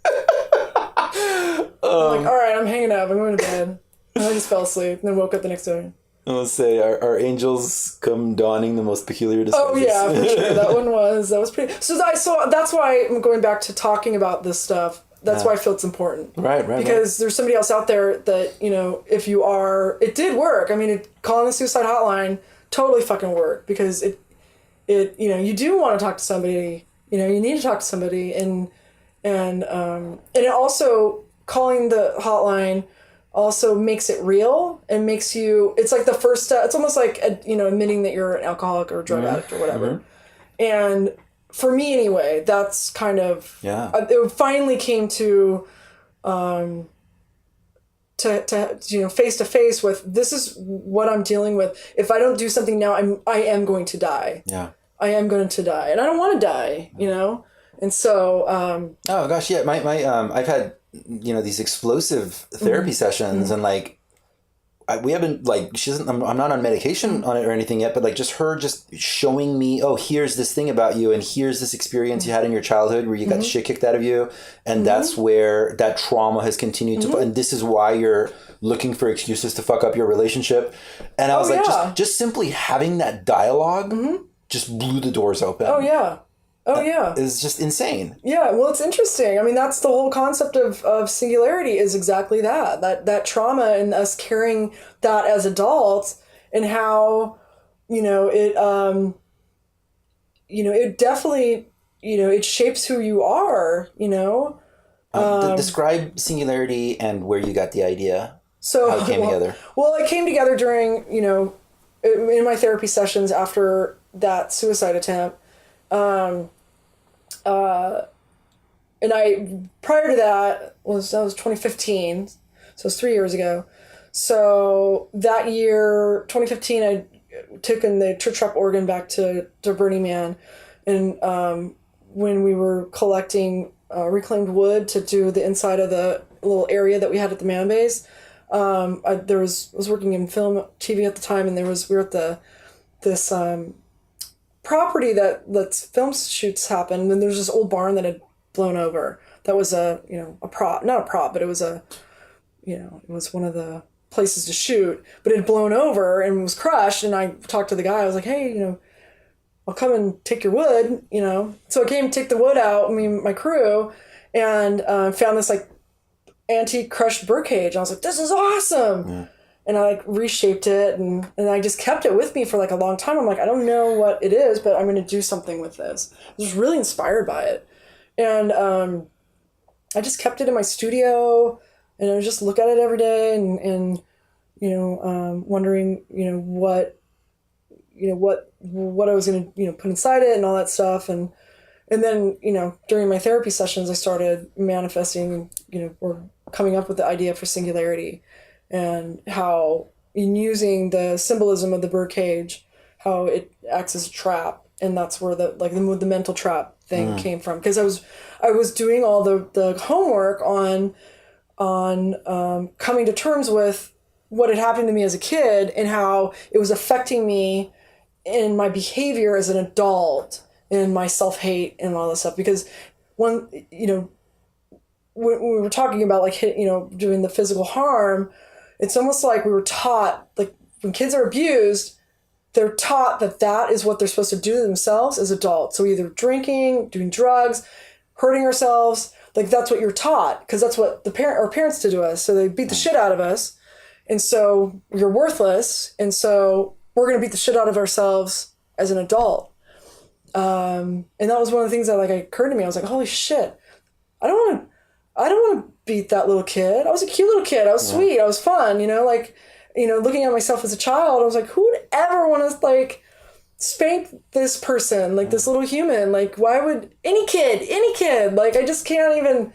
I'm like, all right, I'm hanging up. I'm going to bed. And I just fell asleep and then woke up the next day. I will say, our angels come donning the most peculiar disguises. Oh yeah, for sure. That was pretty. So that's why I'm going back to talking about this stuff. That's why I feel it's important. Right. Because there's somebody else out there that, you know, if you are, it did work. I mean, calling the suicide hotline totally fucking worked because it, you know, you do want to talk to somebody. You know, you need to talk to somebody, and it also, calling the hotline also makes it real and makes you, it's like the first step. It's almost like, admitting that you're an alcoholic or a drug addict or whatever. And for me anyway, that's kind of, it finally came to face to face with, this is what I'm dealing with. If I don't do something now, I am going to die. Yeah. I am going to die, and I don't want to die, you know? And so, oh gosh, yeah, my I've had, you know, these explosive therapy sessions, and like, we haven't, like, I'm not on medication on it or anything yet, but like just her just showing me, oh, here's this thing about you, and here's this experience you had in your childhood where you got the shit kicked out of you, and that's where that trauma has continued to, and this is why you're looking for excuses to fuck up your relationship. And I was just simply having that dialogue just blew the doors open. Oh yeah. It's just insane. Yeah, well, it's interesting. I mean, that's the whole concept of Singularity, is exactly that trauma, and us carrying that as adults, and how, it definitely, it shapes who you are, Describe Singularity and where you got the idea. So how it came together. Well, it came together during, in my therapy sessions after that suicide attempt. And prior to that was 2015. So it was 3 years ago. So that year, 2015, I took in the church rep organ back to Burning Man. And, when we were collecting, reclaimed wood to do the inside of the little area that we had at the man base, I was working in film, TV at the time, and we were at this property that lets film shoots happen, and there's this old barn that had blown over. That was a prop, not a prop, but it was it was one of the places to shoot, but it had blown over and was crushed. And I talked to the guy. I was like, hey, I'll come and take your wood, So I came to take the wood out, my crew, and found this like antique crushed birdcage. I was like, this is awesome. Yeah. And I reshaped it, and I just kept it with me for a long time. I'm like, I don't know what it is, but I'm going to do something with this. I was really inspired by it. And I just kept it in my studio, and I would just look at it every day and wondering, what I was going to, put inside it and all that stuff. And then, during my therapy sessions, I started manifesting, or coming up with the idea for Singularity. And how, in using the symbolism of the birdcage, how it acts as a trap, and that's where the mental trap thing came from. Because I was doing all the homework on coming to terms with what had happened to me as a kid and how it was affecting me in my behavior as an adult, and my self-hate and all this stuff. Because when we were talking about doing the physical harm, it's almost like we were taught, when kids are abused, they're taught that is what they're supposed to do to themselves as adults. So either drinking, doing drugs, hurting ourselves, that's what you're taught, because that's what our parents did to us. So they beat the shit out of us. And so you're worthless. And so we're going to beat the shit out of ourselves as an adult. And that was one of the things that occurred to me. I was like, holy shit, I don't want to beat that little kid. I was a cute little kid. I was sweet. I was fun, looking at myself as a child, I was like, who would ever want to spank this person, this little human? Why would any kid, I just can't even,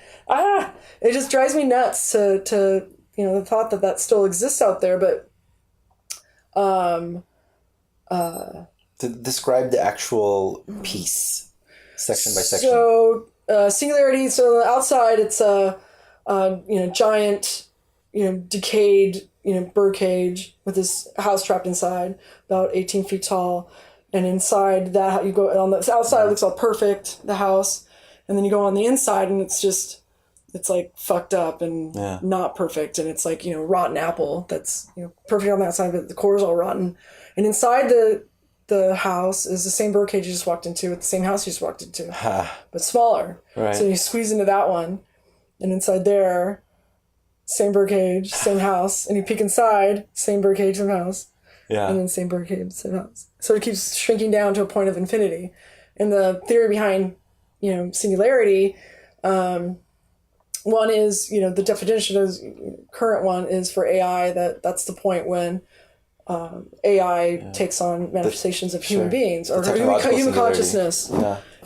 it just drives me nuts to the thought that still exists out there. But, to describe the actual piece, section by section. So Singularity. So on the outside, it's a giant, decayed, bird cage with this house trapped inside, about 18 feet tall. And inside that, you go on the outside, it looks all perfect, the house. And then you go on the inside and it's like fucked up and not perfect. And it's like, rotten apple that's, perfect on the outside, but the core is all rotten. And inside the house is the same bird cage you just walked into with the same house you just walked into, but smaller. Right. So you squeeze into that one, and inside there, same bird cage, same house, and you peek inside, same bird cage, same house, and then same bird cage, same house. So it keeps shrinking down to a point of infinity. And the theory behind, singularity, one is, the definition of current one is for AI that's the point when AI takes on manifestations of human beings or human consciousness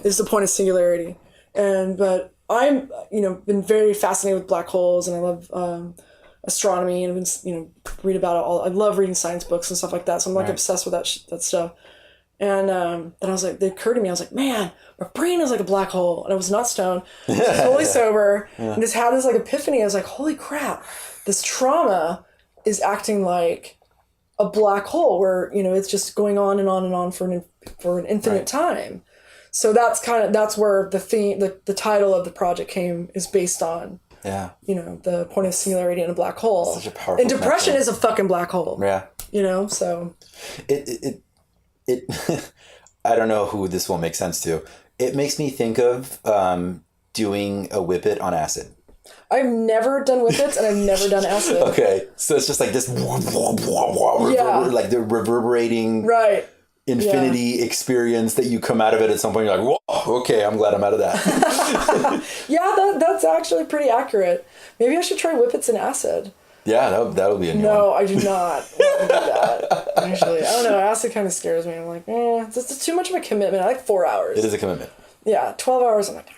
is the point of singularity. But I'm, been very fascinated with black holes, and I love astronomy, and I've been, read about it all. I love reading science books and stuff like that. So I'm like obsessed with that stuff. And then I was like, it occurred to me, I was like, man, my brain is like a black hole. And I was not stoned. I was totally sober. And just had this like epiphany. I was like, holy crap, this trauma is acting like a black hole where, it's just going on and on and on for an infinite time. So that's where the theme, the title of the project is based on. Yeah. The point of singularity in a black hole. Such a powerful And depression connection. Is a fucking black hole. Yeah. So. It I don't know who this will make sense to. It makes me think of doing a whippet on acid. I've never done whippets and I've never done acid. Okay. So it's just like this like the reverberating infinity experience that you come out of it at some point. You're like, whoa, okay, I'm glad I'm out of that. That's actually pretty accurate. Maybe I should try whippets and acid. Yeah, that would be a new one. No, I do not want to do that. Actually, I don't know. Acid kind of scares me. I'm like, it's too much of a commitment. I like 4 hours. It is a commitment. Yeah, 12 hours. I'm like,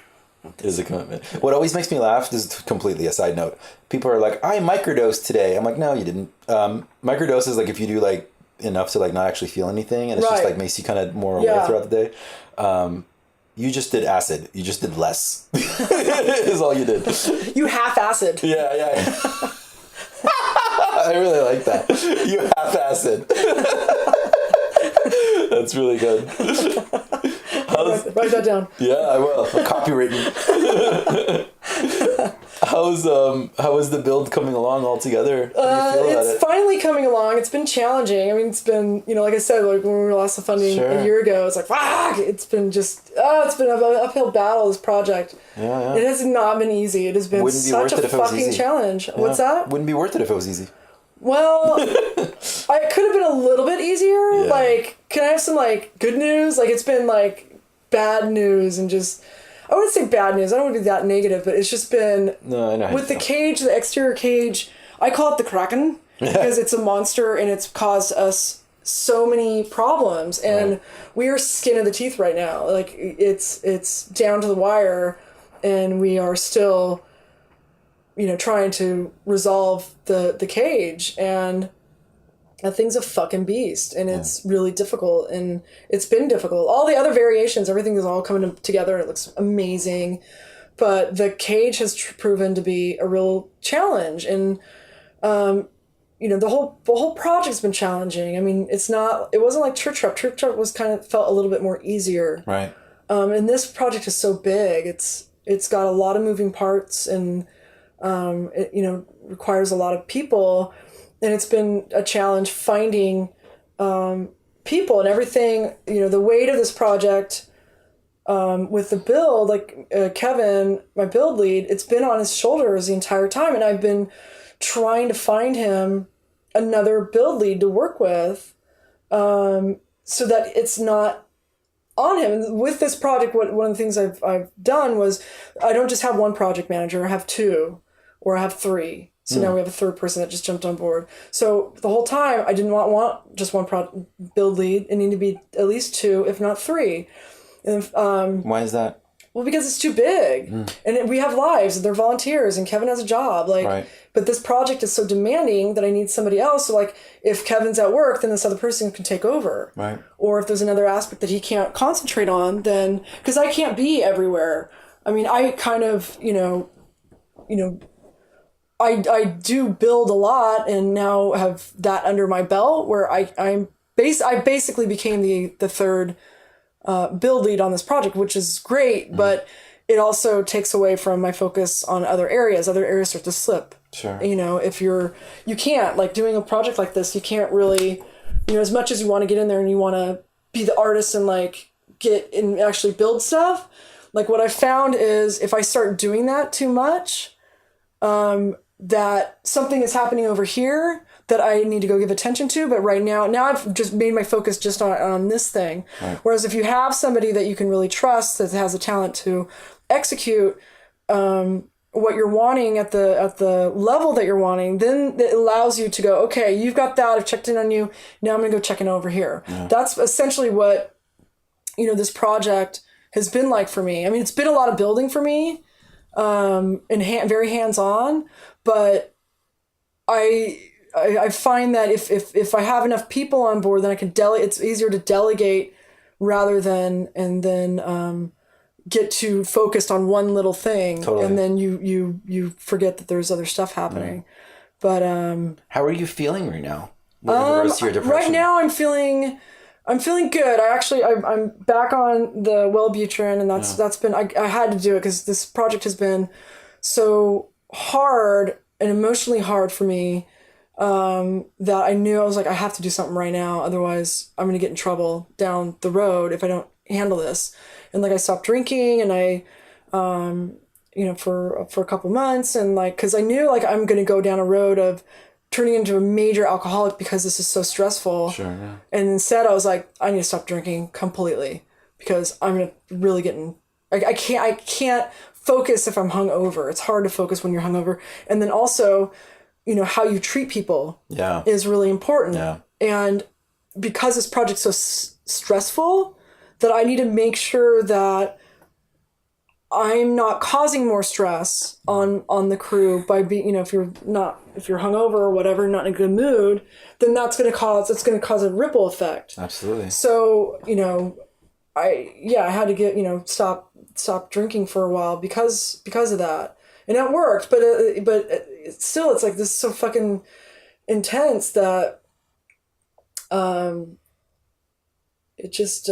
it is a commitment. What always makes me laugh, this is completely a side note. People are like, I microdosed today. I'm like, no, you didn't. Microdose is like if you do like enough to like not actually feel anything, and it's just like makes you kind of more aware throughout the day. You just did acid. You just did less. Is all you did. You half acid. Yeah. I really like that. You half acid. That's really good. Write that down. Yeah, I will. Copywritten. How is the build coming along altogether? How do you feel about it? Finally coming along. It's been challenging. I mean, it's been, like I said, like when we lost the funding a year ago, it's like, fuck! It's been just, it's been an uphill battle, this project. Yeah. It has not been easy. It has been such a fucking challenge. Yeah. What's that? Wouldn't be worth it if it was easy. Well, it could have been a little bit easier. Yeah. Like, can I have some, like, good news? Like, it's been, like, bad news and just... I wouldn't say bad news. I don't want to be that negative, but it's just been... No, I know. With the cage, the exterior cage, I call it the Kraken because it's a monster and it's caused us so many problems. And we are skin of the teeth right now. Like, it's down to the wire and we are still... trying to resolve the cage, and that thing's a fucking beast, and it's really difficult, and it's been difficult. All the other variations, everything is all coming together, and it looks amazing, but the cage has proven to be a real challenge, and the whole project's been challenging. I mean, it wasn't like Church Trap. Church Trap felt a little bit more easier, right? And this project is so big. It's got a lot of moving parts, and it requires a lot of people, and it's been a challenge finding people and everything. The weight of this project with the build, like Kevin, my build lead, it's been on his shoulders the entire time, and I've been trying to find him another build lead to work with, so that it's not on him. And with this project, one of the things I've done was I don't just have one project manager, I have two. Or I have three. So now we have a third person that just jumped on board. So the whole time, I didn't want just one build lead. It needed to be at least two, if not three. And, why is that? Well, because it's too big. And we have lives, and they're volunteers, and Kevin has a job. But this project is so demanding that I need somebody else. So, like, if Kevin's at work, then this other person can take over. Right. Or if there's another aspect that he can't concentrate on, then... Because I can't be everywhere. I mean, I kind of, I do build a lot and now have that under my belt where I basically became the third build lead on this project, which is great, but it also takes away from my focus on other areas. Other areas start to slip. Sure. If you can't, like, doing a project like this, you can't really, as much as you want to get in there and you want to be the artist and like get and actually build stuff. Like, what I found is if I start doing that too much, that something is happening over here that I need to go give attention to. But right now I've just made my focus just on this thing. Right. Whereas if you have somebody that you can really trust that has a talent to execute what you're wanting at the level that you're wanting, then it allows you to go, okay, you've got that. I've checked in on you. Now I'm going to go check in over here. Yeah. That's essentially what, this project has been like for me. I mean, it's been a lot of building for me, and very hands-on, but I find that if I have enough people on board, then I can it's easier to delegate rather than, and then, get too focused on one little thing. Totally. And then you forget that there's other stuff happening. But, how are you feeling right now? In regards to your depression? Right now I'm feeling good. I'm back on the Wellbutrin, and that's been, I had to do it because this project has been so hard and emotionally hard for me, that I knew I was like, I have to do something right now. Otherwise I'm going to get in trouble down the road if I don't handle this. And like, I stopped drinking, and I, for a couple months, and like, cause I knew like I'm going to go down a road of turning into a major alcoholic because this is so stressful. Sure, yeah. And instead I was like, I need to stop drinking completely because I'm going to really get in, I can't focus if I'm hungover. It's hard to focus when you're hungover. And then also, how you treat people is really important. Yeah. And because this project's so stressful, that I need to make sure that I'm not causing more stress on the crew by being, if you're hungover or whatever, not in a good mood, then it's going to cause a ripple effect. Absolutely. So, I had to get, stop drinking for a while because of that. And it worked, but still, it's like, this is so fucking intense that, it just,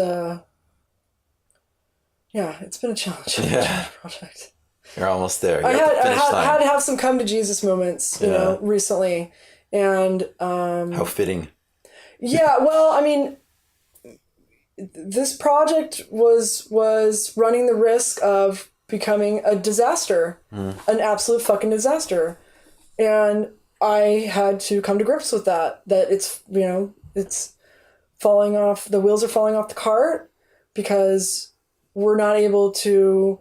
it's been a challenge. Yeah. Project. You're almost there. I had to have some come to Jesus moments, recently. And how fitting. Yeah, well, I mean, this project was running the risk of becoming a disaster, an absolute fucking disaster. And I had to come to grips with that it's, it's falling off, the wheels are falling off the cart because we're not able to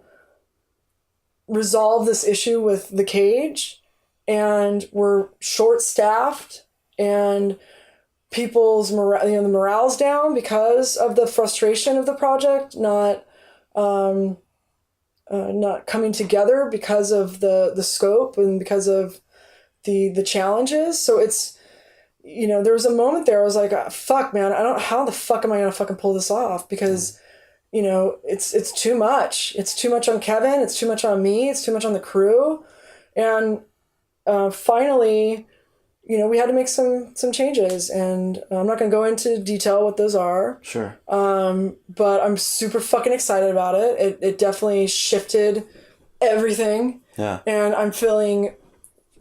resolve this issue with the cage, and we're short-staffed, and people's the morale's down because of the frustration of the project not coming together because of the scope and because of the challenges. So it's, there was a moment there I was like, fuck, man, how the fuck am I gonna fucking pull this off? Because it's too much. It's too much on Kevin. It's too much on me. It's too much on the crew. And finally, we had to make some changes. And I'm not going to go into detail what those are. Sure. But I'm super fucking excited about it. It definitely shifted everything. Yeah. And I'm feeling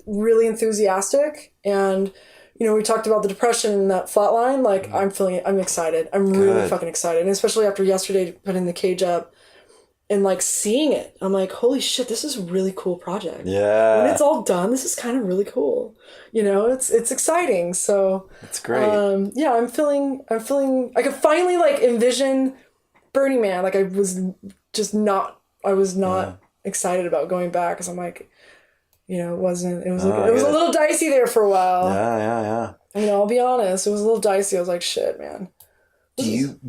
really enthusiastic. And we talked about the depression and that flat line. Like, I'm excited. I'm really fucking excited. And especially after yesterday putting the cage up and like seeing it, I'm like, holy shit, this is a really cool project. Yeah. When it's all done, this is kind of really cool. It's exciting. So it's great. I'm feeling, I could finally like envision Burning Man. Like, I was not excited about going back because I'm like, it was a little dicey there for a while. Yeah. I'll be honest. It was a little dicey. I was like, shit, man. Do you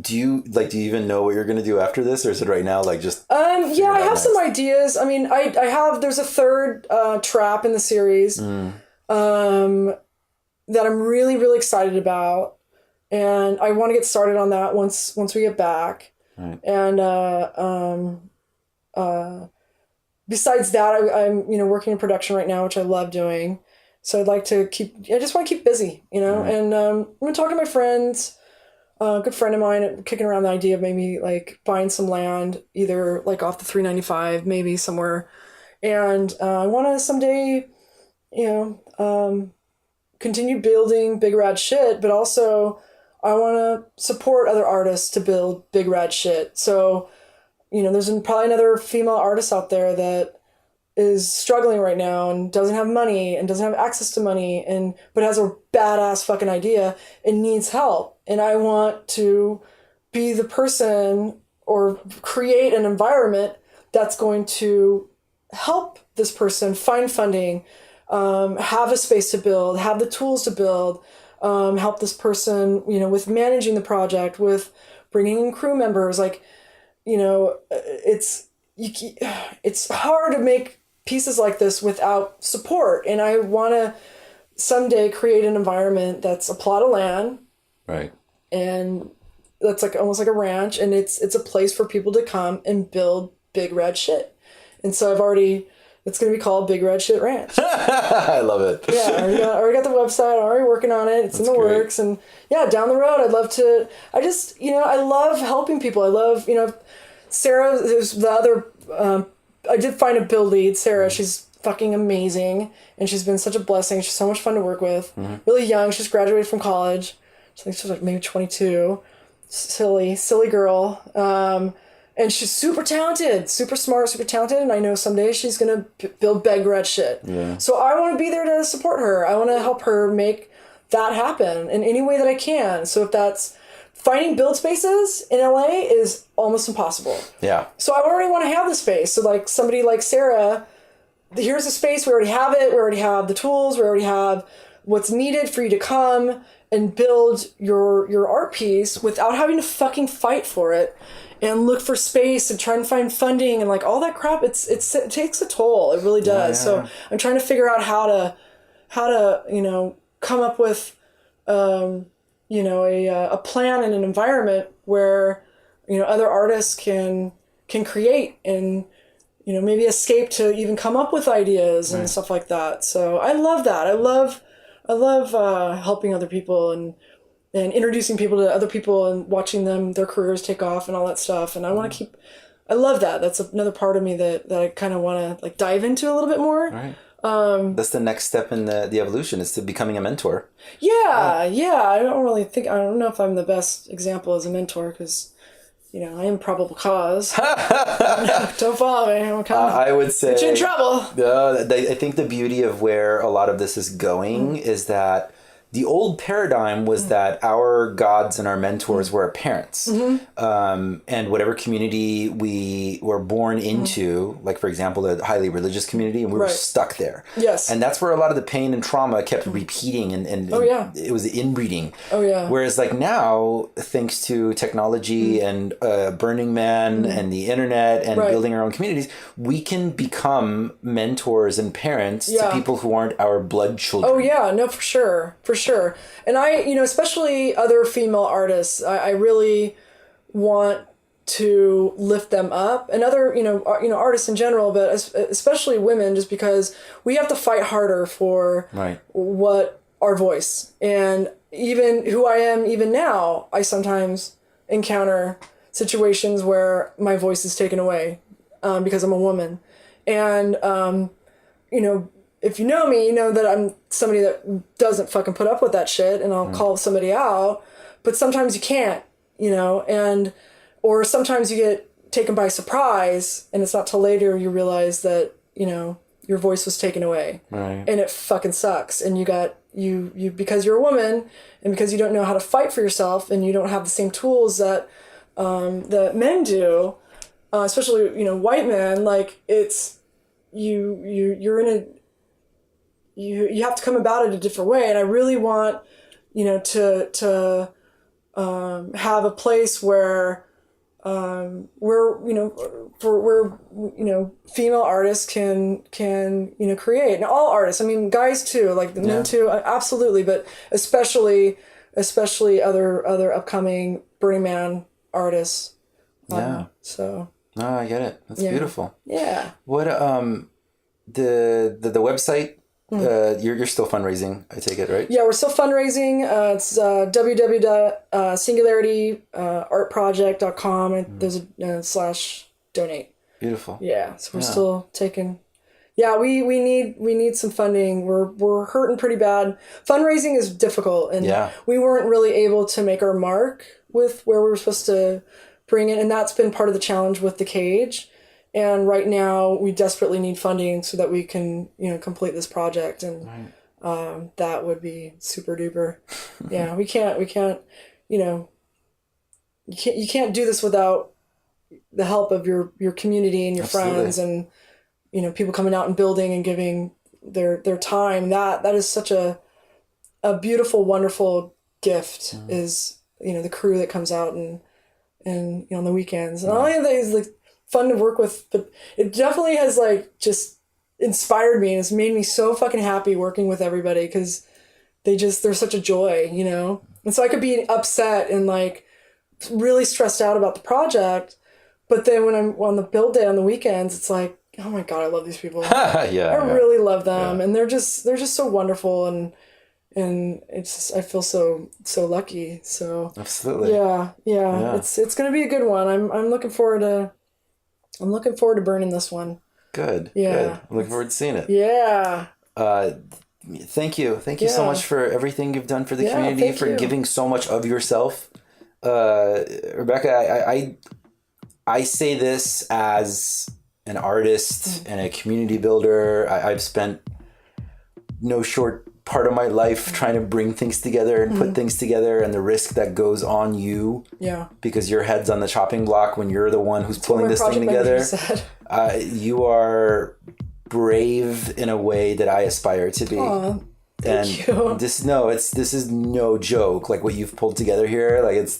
even know what you're going to do after this? Or is it right now, like, just... I have some ideas. I mean, there's a third trap in the series that I'm really, really excited about. And I want to get started on that once we get back. Right. And, besides that, I'm working in production right now, which I love doing. So I'd like to I just want to keep busy, and I'm talking to my friends. A good friend of mine kicking around the idea of maybe like buying some land, either like off the 395, maybe somewhere. And I want to someday, continue building big rad shit, but also I want to support other artists to build big rad shit. So, there's probably another female artist out there that is struggling right now and doesn't have money and doesn't have access to money but has a badass fucking idea and needs help. And I want to be the person or create an environment that's going to help this person find funding, have a space to build, have the tools to build, help this person, with managing the project, with bringing in crew members. Like, it's hard to make pieces like this without support. And I want to someday create an environment that's a plot of land. Right. And that's like almost like a ranch. And it's a place for people to come and build big red shit. And so it's going to be called Big Red Shit Ranch. I love it. Yeah. I already got the website. I'm already working on it. It's in the works. And yeah, down the road, I'd love to, I love helping people. I love, Sarah, who's the other, I did find a build lead, Sarah. She's fucking amazing, and she's been such a blessing. She's so much fun to work with. Mm-hmm. Really young. She's graduated from college. I think she's like maybe 22. Silly girl. And she's super talented, super smart, super talented. And I know someday she's gonna build big red shit. Yeah. So I want to be there to support her. I want to help her make that happen in any way that I can. So if that's finding build spaces in LA is almost impossible. Yeah. So I already want to have the space. So like somebody like Sarah, here's the space. We already have it. We already have the tools. We already have what's needed for you to come and build your art piece without having to fucking fight for it and look for space and try and find funding and like all that crap. It takes a toll. It really does. Yeah. So I'm trying to figure out how to come up with a plan and an environment where, other artists can create and, maybe escape to even come up with ideas and stuff like that. So I love that. I love helping other people and introducing people to other people and watching their careers take off and all that stuff. And I want to I love that. That's another part of me that I kind of want to like dive into a little bit more. Right. That's the next step in the evolution, is to becoming a mentor. Yeah. I don't know if I'm the best example as a mentor because, I am probable cause. Don't follow me. I would say get you in trouble. I think the beauty of where a lot of this is going is that the old paradigm was that our gods and our mentors were our parents. And whatever community we were born into, like, for example, a highly religious community, and we were stuck there. Yes. And that's where a lot of the pain and trauma kept repeating, and it was inbreeding. Whereas, like, now, thanks to technology and Burning Man and the internet and building our own communities, we can become mentors and parents to people who aren't our blood children. Oh, yeah. No, for sure. And I, especially other female artists, I really want to lift them up, and other, artists in general, but especially women, just because we have to fight harder for what our voice. And even who I am, even now, I sometimes encounter situations where my voice is taken away because I'm a woman. And, if you know me, you know that I'm somebody that doesn't fucking put up with that shit, and I'll call somebody out. But sometimes you can't, or sometimes you get taken by surprise, and it's not till later you realize that, your voice was taken away. Right. And it fucking sucks. And you because you're a woman, and because you don't know how to fight for yourself, and you don't have the same tools that men do, especially, white men, like, it's, you're in a, you have to come about it a different way. And I really want, to have a place where female artists can create, and all artists. I mean, guys too, like the men too, absolutely, but especially other upcoming Burning Man artists. So No, I get it. That's beautiful. Yeah. What the website? You're still fundraising, I take it, right? Yeah, we're still fundraising. It's www.singularityartproject.com, and there's a /donate. Beautiful. Yeah, so we're still taking. Yeah, we need some funding. We're hurting pretty bad. Fundraising is difficult, and we weren't really able to make our mark with where we were supposed to bring it, and that's been part of the challenge with the cage. And right now, we desperately need funding so that we can, complete this project, and that would be super duper. Yeah, we can't, you can't do this without the help of your community and your friends, and people coming out and building and giving their time. That is such a beautiful, wonderful gift. Is the crew that comes out and on the weekends, and all of that is like fun to work with, but it definitely has like just inspired me, and it's made me so fucking happy working with everybody, because they're such a joy, and so I could be upset and like really stressed out about the project, but then when I'm on the build day on the weekends, it's like, oh my God, I love these people. I really love them, and they're just so wonderful, and it's just, I feel so lucky. So absolutely, yeah. It's gonna be a good one. I'm looking forward to burning this one. Good. I'm looking forward to seeing it. Yeah. Thank you so much for everything you've done for the community, for giving so much of yourself. Rebecca, I say this as an artist and a community builder. I've spent no short part of my life trying to bring things together and put things together, and the risk that goes on you because your head's on the chopping block when you're the one who's pulling this thing together. You are brave in a way that I aspire to be. Aww, thank you. This is no joke. Like what you've pulled together here, like it's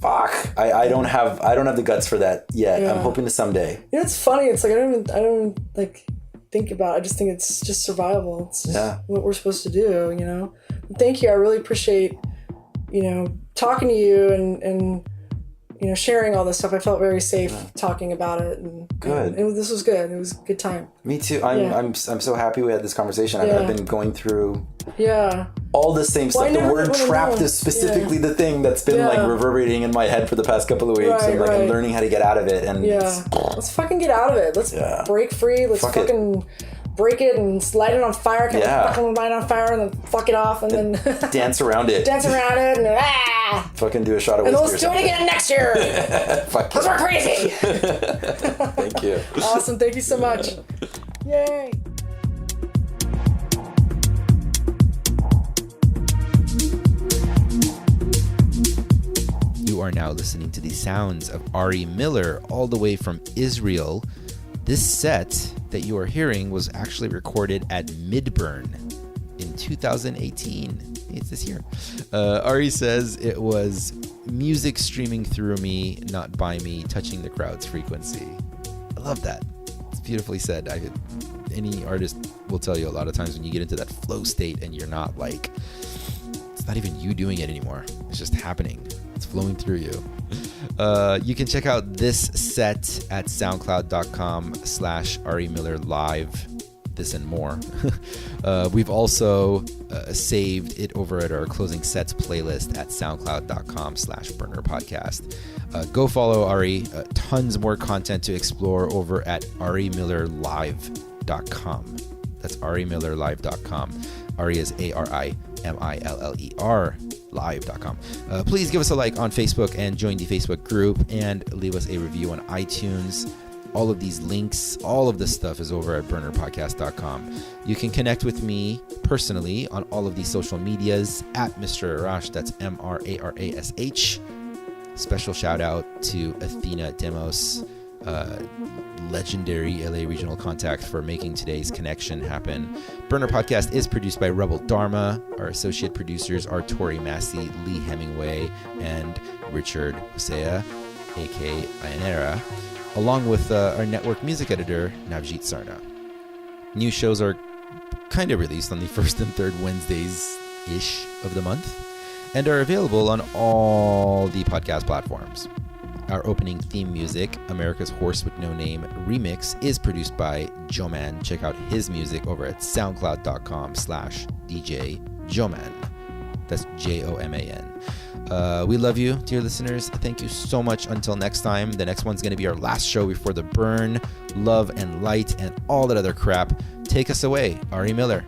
fuck. I don't have the guts for that yet. I'm hoping to someday. It's funny. It's like I don't like think about it. I just think it's just survival. It's just what we're supposed to do, Thank you. I really appreciate, talking to you and sharing all this stuff. I felt very safe talking about it, and good. This was good. It was a good time. Me too. I'm so happy we had this conversation. I've been going through all the same stuff. The word trapped is specifically the thing that's been like reverberating in my head for the past couple of weeks, and I'm learning how to get out of it. And let's fucking get out of it. Let's break free. Let's fucking break it and light it on fire. Fucking light it on fire and then fuck it off, and then dance around it. And fucking do a shot of whiskey. And let's do it again next year. Because we're crazy. Thank you. Awesome. Thank you so much. Yay. You are now listening to the sounds of Ari Miller, all the way from Israel. This set that you are hearing was actually recorded at Midburn in 2018. It's this year. Ari says it was music streaming through me, not by me, touching the crowd's frequency. I love that. It's beautifully said. Any artist will tell you a lot of times when you get into that flow state and you're not like, it's not even you doing it anymore. It's just happening. It's flowing through you. You can check out this set at soundcloud.com/Ari Miller Live. This and more. We've also saved it over at our closing sets playlist at soundcloud.com/Burner Podcast. Go follow Ari. Tons more content to explore over at arimillerlive.com. That's arimillerlive.com. Ari is ARIMILLER live.com. Please give us a like on Facebook and join the Facebook group, and leave us a review on iTunes. All of these links, all of this stuff is over at burnerpodcast.com. You can connect with me personally on all of these social medias at Mr. Arash. That's MRARASH. Special shout out to Athena Demos, legendary LA regional contact, for making today's connection happen. Burner Podcast is produced by Rebel Dharma. Our associate producers are Tori Massey, Lee Hemingway, and Richard Hosea, aka Ayanera, along with our network music editor, Navjit Sarna. New shows are kind of released on the first and third Wednesdays-ish of the month, and are available on all the podcast platforms. Our opening theme music, America's Horse with No Name Remix, is produced by Joman. Check out his music over at soundcloud.com/DJ Joman. That's Joman. We love you, dear listeners. Thank you so much. Until next time, the next one's going to be our last show before the burn, love and light, and all that other crap. Take us away, Ari Miller.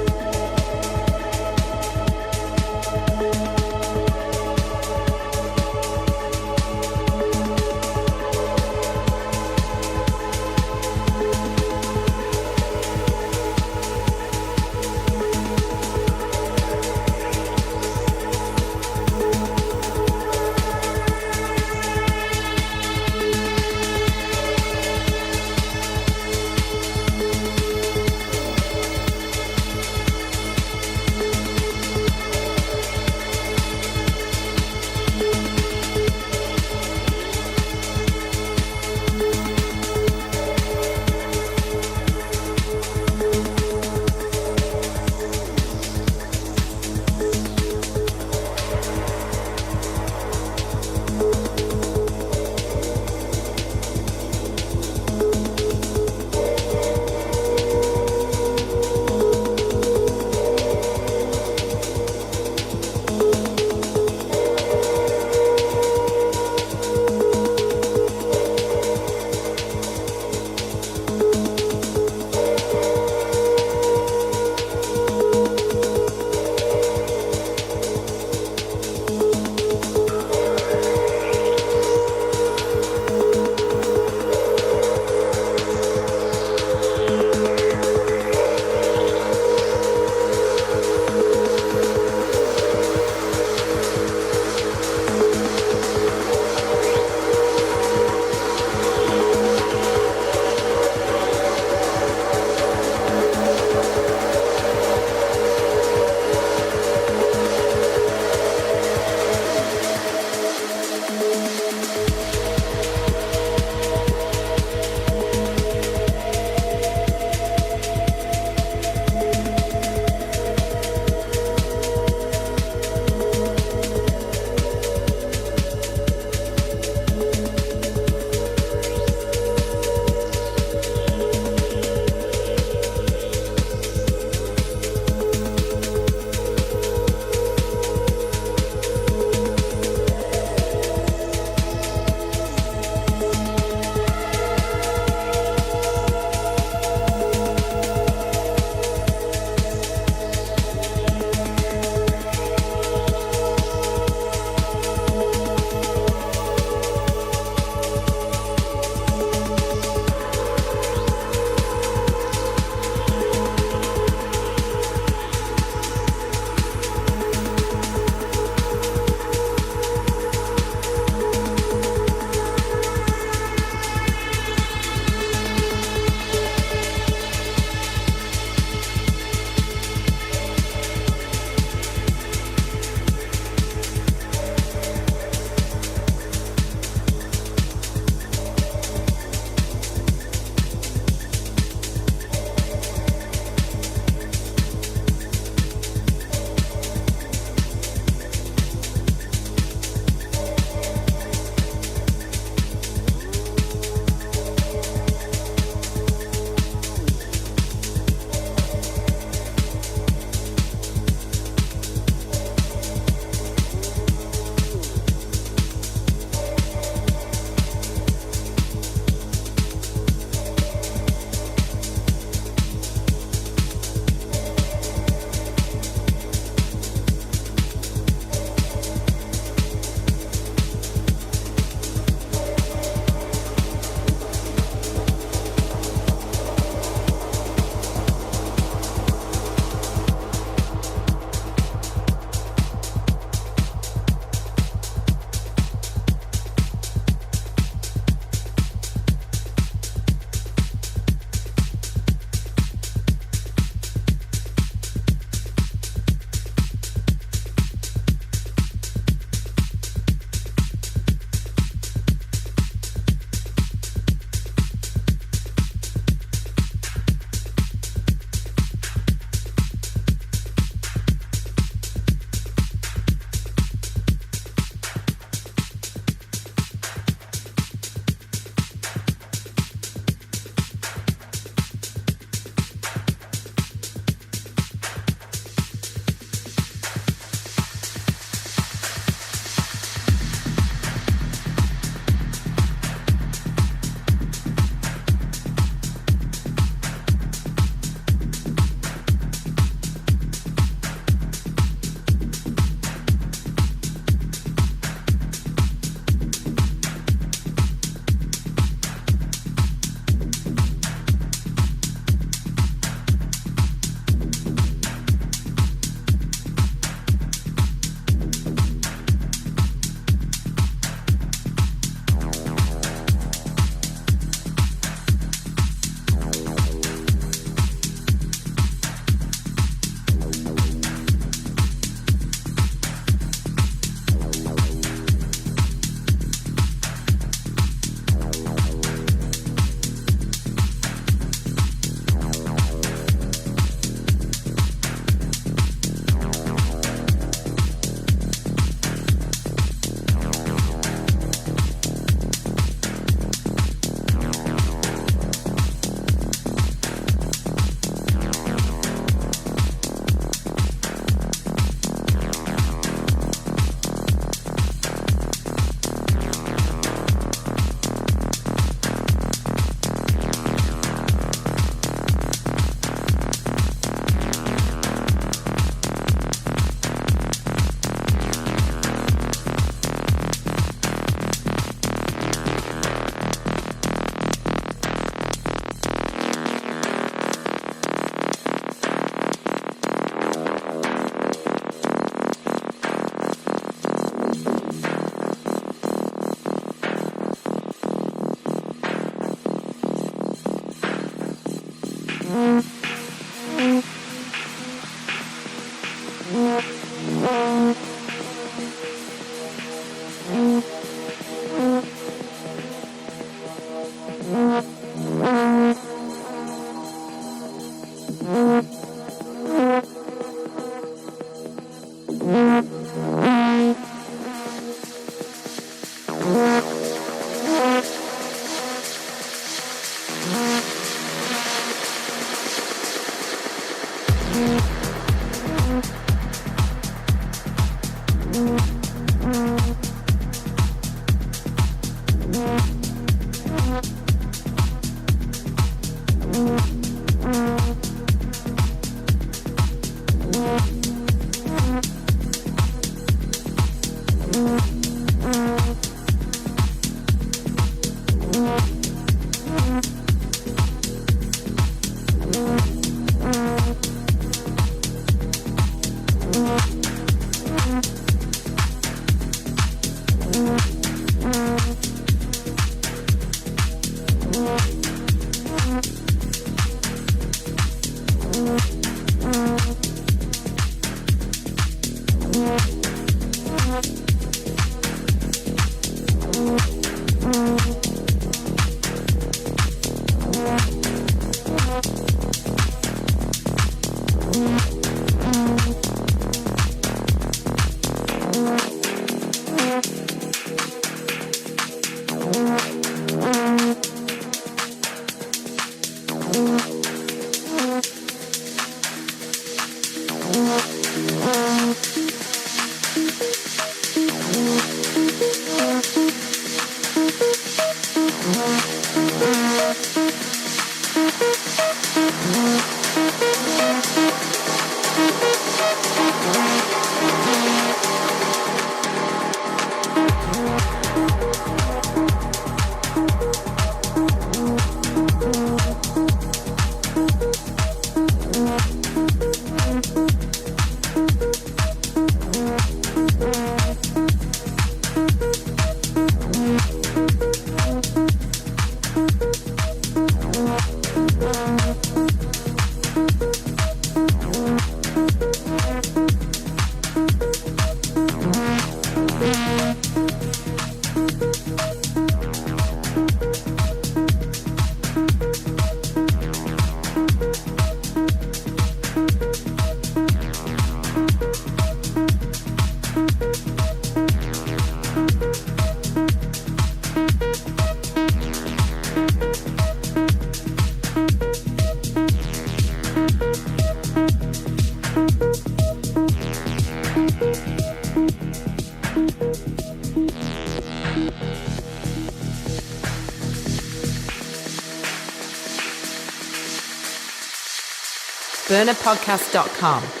burnerpodcast.com.